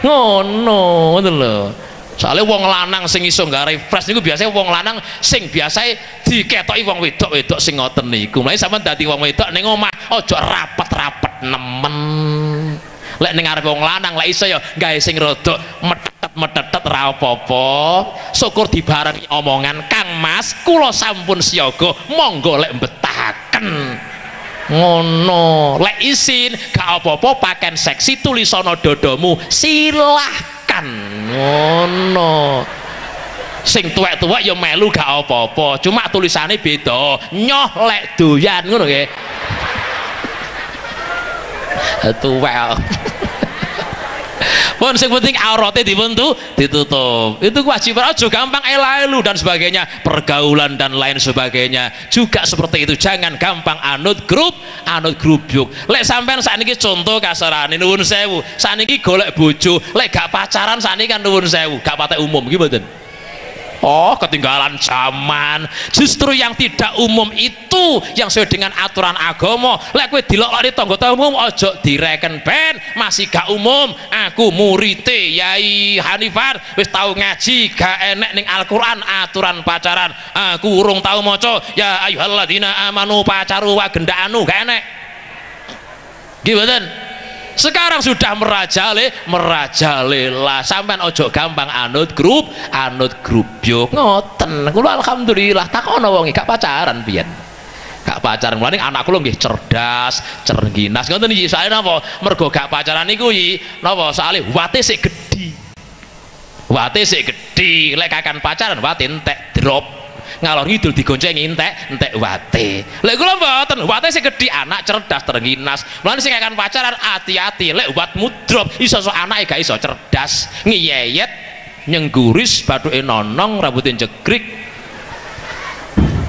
Ngono lho. Soalnya wong lanang sing iso nggawe refresh niku biasanya wong lanang sing biasa diketoki wong wedok-wedok sing ngoten niku. Mulane sampean dadi wong wedok ning omah aja rapet-rapet nemen. Lek ning arep wong lanang lek iso ya gawe sing rada metetet ra apa-apa. Syukur dibarengi omongan, "Kang Mas, kula sampun siaga, monggo lek betahaken." Ngono. Lek isin gak apa-apa paken seksi tulisana dodomu, silahkan. Ngono. Sing tuwek-tuwek ya melu gak apa-apa, cuma tulisane beda. Nyoh lek doyan ngono nggih. Tuwek. Pun sing penting aurate ditutup. Itu kewajiban, aja gampang elu dan sebagainya, pergaulan dan lain sebagainya. Juga seperti itu, jangan gampang anut grup yuk. Lek sampean sakniki contoh kasarane nuwun sewu, sakniki golek bojo, lek gak pacaran sakniki kan nuwun sewu, gak patek umum nggih mboten? Oh, ketinggalan zaman. Justru yang tidak umum itu yang sesuai dengan aturan agama. Lek kowe dilok-lok tangga umum aja direken ben masih gak umum. Aku murite Yai Hanifan wis tau ngaji, gak enek ning Al-Qur'an aturan pacaran. Aku urung tau maca ya ayyuhalladzina amanu pacaru wa gendakanu, gak enek. Gimana? Sekarang sudah merajalela. Sampean ojo gampang anut grup yo. Ngoten. Kula alhamdulillah takono wong gak pacaran piyen. Gak pacaran. Mulane anak kula nggih cerdas, cerginas. Ngoten iki soalé napa? Mergo gak pacaran niku iki napa? Soalé wate sik gedhi. Wate sik gedhi. Lek kakan pacaran wate entek drop. Ngalor ngidul digoncengi entek wate. Lek kula mboten, wate sing gedhi, anak cerdas terginas. Mulane sing akan pacaran hati-hati, lek watmu drop iso anake gak iso cerdas, ngiyeyet, nyengguris, bathuke nonong, rambute jegrik.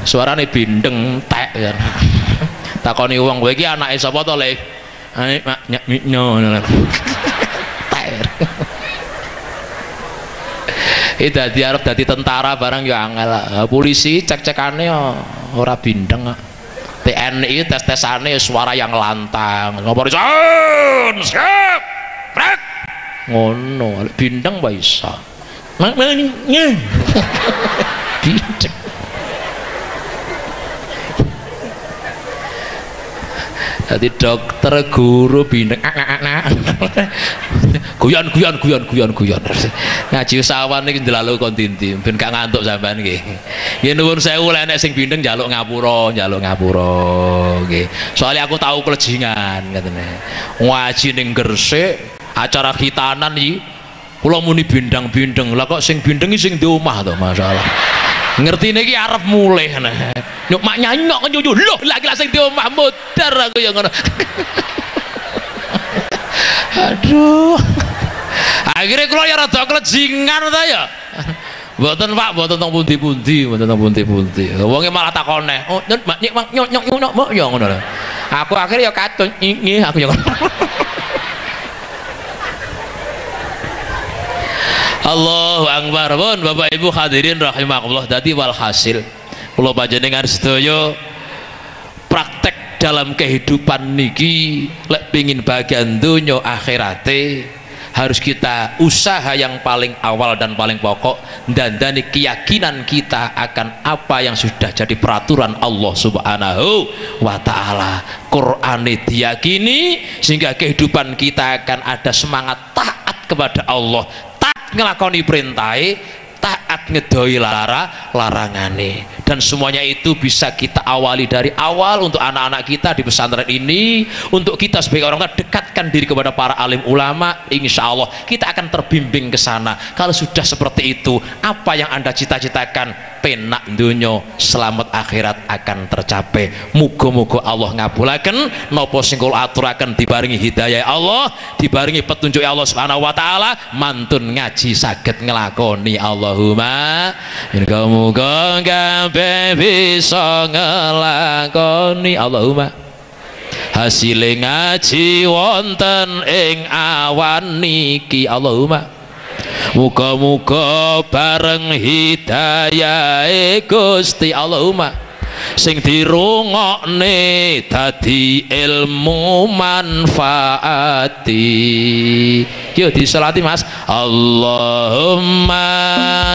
Suarane bindeng entek ya. Takoni wong kowe iki anake sapa to, Le? Nyo. Dadi arep dadi tentara barang ya angel. Polisi cek-cekane ora bindeng. TNI tes-tesane suara yang lantang. Ngopor siap. Brek. Ngono, bindeng wae iso. Bindeng. Jadi dokter, guru, bindeng, guyon. Ngaji usahawan iki ndelalu kon tinti, ben gak ngantuk sampean nggih. Yen nuwun sewu lek nek sing bindeng njaluk ngapura nggih. Soalnya aku tahu kelejingan katene. Ngaji ning Gresik, acara khitanan iki kula muni bindeng. Lah kok sing bindeng iki sing di omah to, masalah. Ngerti niki arep mulih nah. Nyuk mak nyanyok nyuyu loh lagi sing di omah modar aku ya ngono. Aduh. Akhirnya kula ya rada klejingan ta ya. Mboten Pak, mboten teng pundi-pundi. Wonge malah takone. Oh, nyok ya ngono. Aku akhirnya ya katun nggih aku ya ngono. Allahu Akbar. Pun Bapak Ibu hadirin rahimakumullah. Dadi walhasil kula panjenengan sedaya praktek dalam kehidupan niki lek pengin bagian donya akhirate harus kita usaha yang paling awal dan paling pokok dandani keyakinan kita akan apa yang sudah jadi peraturan Allah Subhanahu wa ta'ala. Qur'ane diyakini sehingga kehidupan kita akan ada semangat taat kepada Allah, ngelakoni perintahe, taat ngedoi larangane. Dan semuanya itu bisa kita awali dari awal untuk anak-anak kita di pesantren ini, untuk kita sebagai orang tua dekatkan diri kepada para alim ulama. Insya Allah kita akan terbimbing ke sana. Kalau sudah seperti itu, apa yang Anda cita-citakan, penak dunya selamat akhirat akan tercapai. Muga-muga Allah ngabulaken napa sing kula aturaken, dibaringi hidayah Allah, dibaringi petunjuk Allah Subhanahu wa taala, mantun ngaji saged nglakoni. Allahumma muga-muga kabeh bisa nglakoni. Allahumma hasil ngaji wonten ing awan niki. Allahumma muga-muga bareng hidayah Gusti. Allahumma sing dirungokne dadi ilmu manfaati. Yuk disolati Mas. Allahumma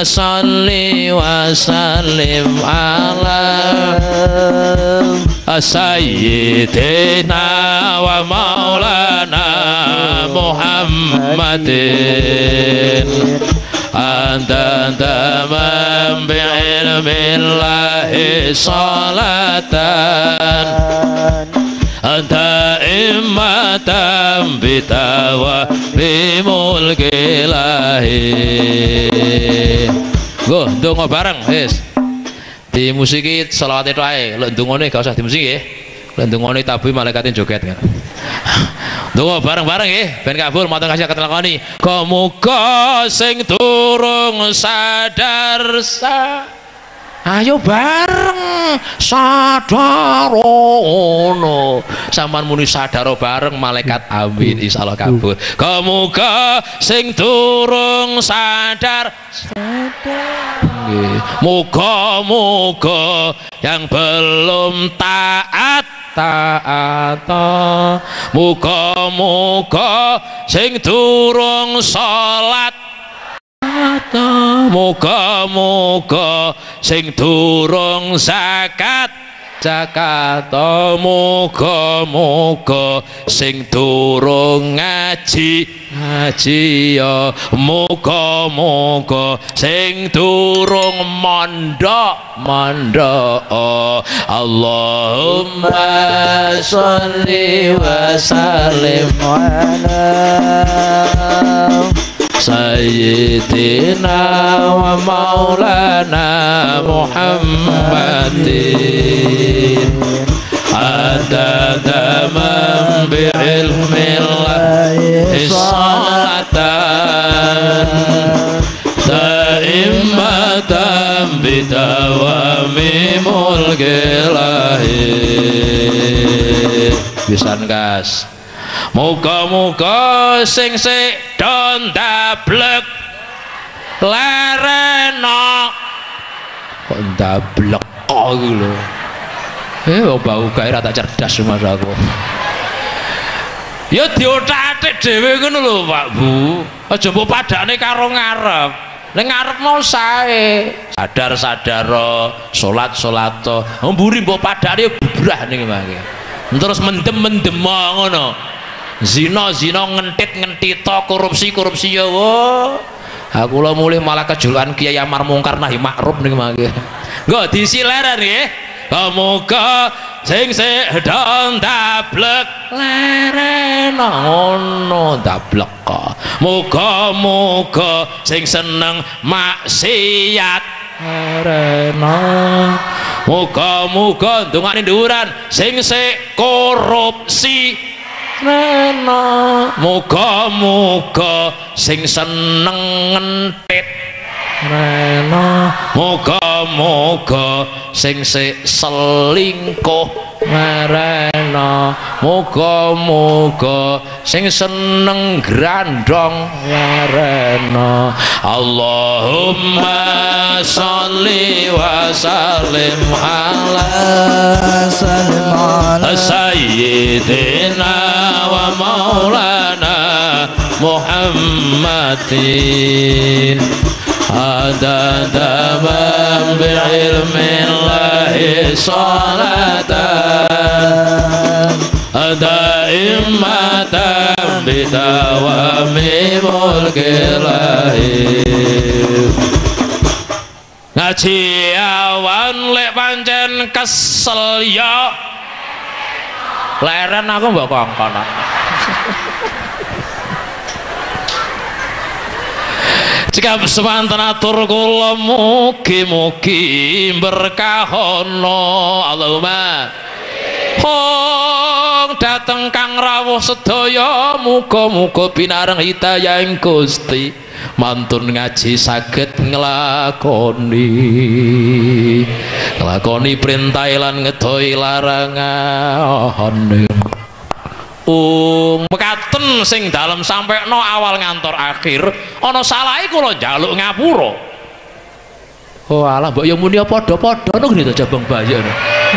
sholli wa sallim ala sayyidina wa maulana Muhammadin anta tamam bi'ilmillahi salatan anta immatan bitawa bimulkilahi. Go ndonga bareng wis. Di musiki selawat itu ae, lek ndongone gak usah dimusiki nggih. Lek ndongone tabuh malaikatin joget kan. Ndonga bareng-bareng nggih ben kabul matur kasih ketelakoni. Muga sing durung sadar ayo bareng sadarono. Sampeyan muni sadaro bareng malaikat amin insyaallah kabul. Muga sing durung sadar muga-muga yang belum taat muga-muga sing durung salat, muga-muga sing durung zakat, muga-muga sing durung ngaji ya, muga-muga sing durung mondok. Allahumma sholli wa sallim ala sayyidina wa maulana Muhammadin adada man bi'ilmillahi salatan daimatan bidawami mulkilahi. Bisa gas. Muga-muga sing sedo ndablek lerena. Kok ndablek kok iki lho. Bau gawe rata cerdas Mas aku. Ya diotak-atik dhewe ngono lho Pak Bu. Aja mbok padane karo ngarep. Ning ngarep mau sae. Sadar-sadaro, salat-salato. Mburi mbok padane bubrah ning mangke. Terus mendem-mendem ngono. Zina ngentit-ngentito, korupsi ya wo. Aku lo mulai malah kejulukan Kiai Amar Mungkar Nahi Makruf ning mangke. Nggo disileran nggih. Muga sing sedo ndablek lerena ngono ndablek. Muga-muga sing seneng maksiat lerena. Muga-muga ndongane dhuwuran sing korupsi rena. Muga-muga sing seneng ngentit rena. Muga-muga sing selingkuh rena. Muga-muga sing seneng grandong rena. Allahumma sholli wa sallim ala sayyidina wa maulana Muhammadin adada man bi'ilmillahi salatan daimatan bidawami mulkilahi. ngaji awan lek pancen kesel ya leren aku mbok kongkon. Jika semanten atur kula mugi-mugi berkahono Allahumma hong dateng kang rawuh sedaya muga-muga pinareng hidayah ing Gusti mantun ngaji saged nglakoni perintah lan ngedoi larangan. Mekaten sing dalem sampai no awal ngantor akhir ana salahe kula njaluk ngapura. Oh alah mbok ya muni padha-padha ngono gitu jabang bayi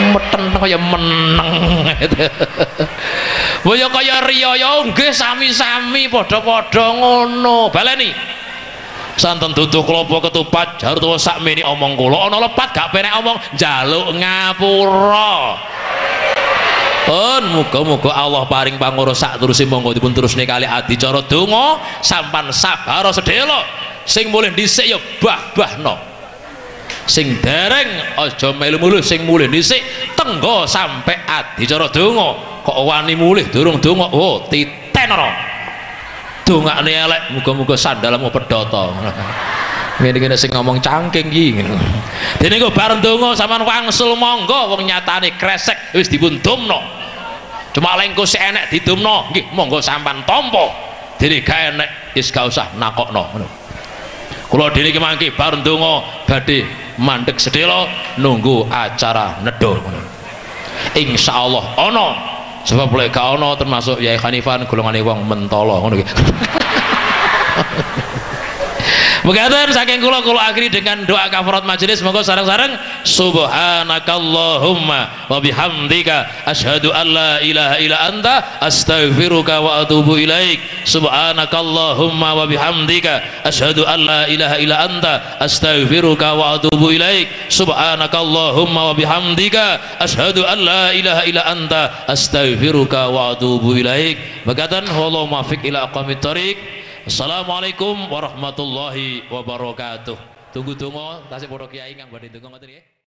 meten kaya meneng. Mbok ya kaya riya ya nggih sami-sami padha-padha ngono. Baleni. Santen duduh klopo ketupat jarut wae sakmene omong kula ana lepat gak penek omong njaluk ngapura. Muga-muga Allah paring pangurus sak terus monggo dipun terusne kali adicara donga sampan sabar sedhela sing mulih dhisik ya bah-bahno sing dereng aja melu-melu sing mulih dhisik tenggo sampai adicara donga kok wani mulih durung donga oh titen ora dongane elek muga-muga sandalmu pedhata ngene-ngene sing ngomong cangking iki ngono dene kok bareng donga sampean wangsul monggo wong nyatane kresek wis dipun domno cuma lengko si enek didumno nggih monggo sampan tampa dene gak enek wis gak usah nakokno ngono kula dene iki mangke bareng donga badhe mandeg sedhela nunggu acara nedol ngono insyaallah ana sebab lek gak ana termasuk Yai Hanifan golongane wong mentolo ngono iki. Begitu saking kula akhiri dengan doa kafarat majelis monggo sareng-sareng subhanakallahumma wa bihamdika asyhadu an la ilaha illa anta astaghfiruka wa atubu ilaik subhanakallahumma wa bihamdika asyhadu an la ilaha illa anta astaghfiruka wa atubu ilaik subhanakallahumma wa bihamdika asyhadu an la ilaha illa anta astaghfiruka wa atubu ilaik. Begitu wallahu muwaffiq ila aqwamit thoriq. Assalamualaikum warahmatullahi wabarakatuh. Tunggu tasih para kiai kang badhe ndonga ngoten nggih.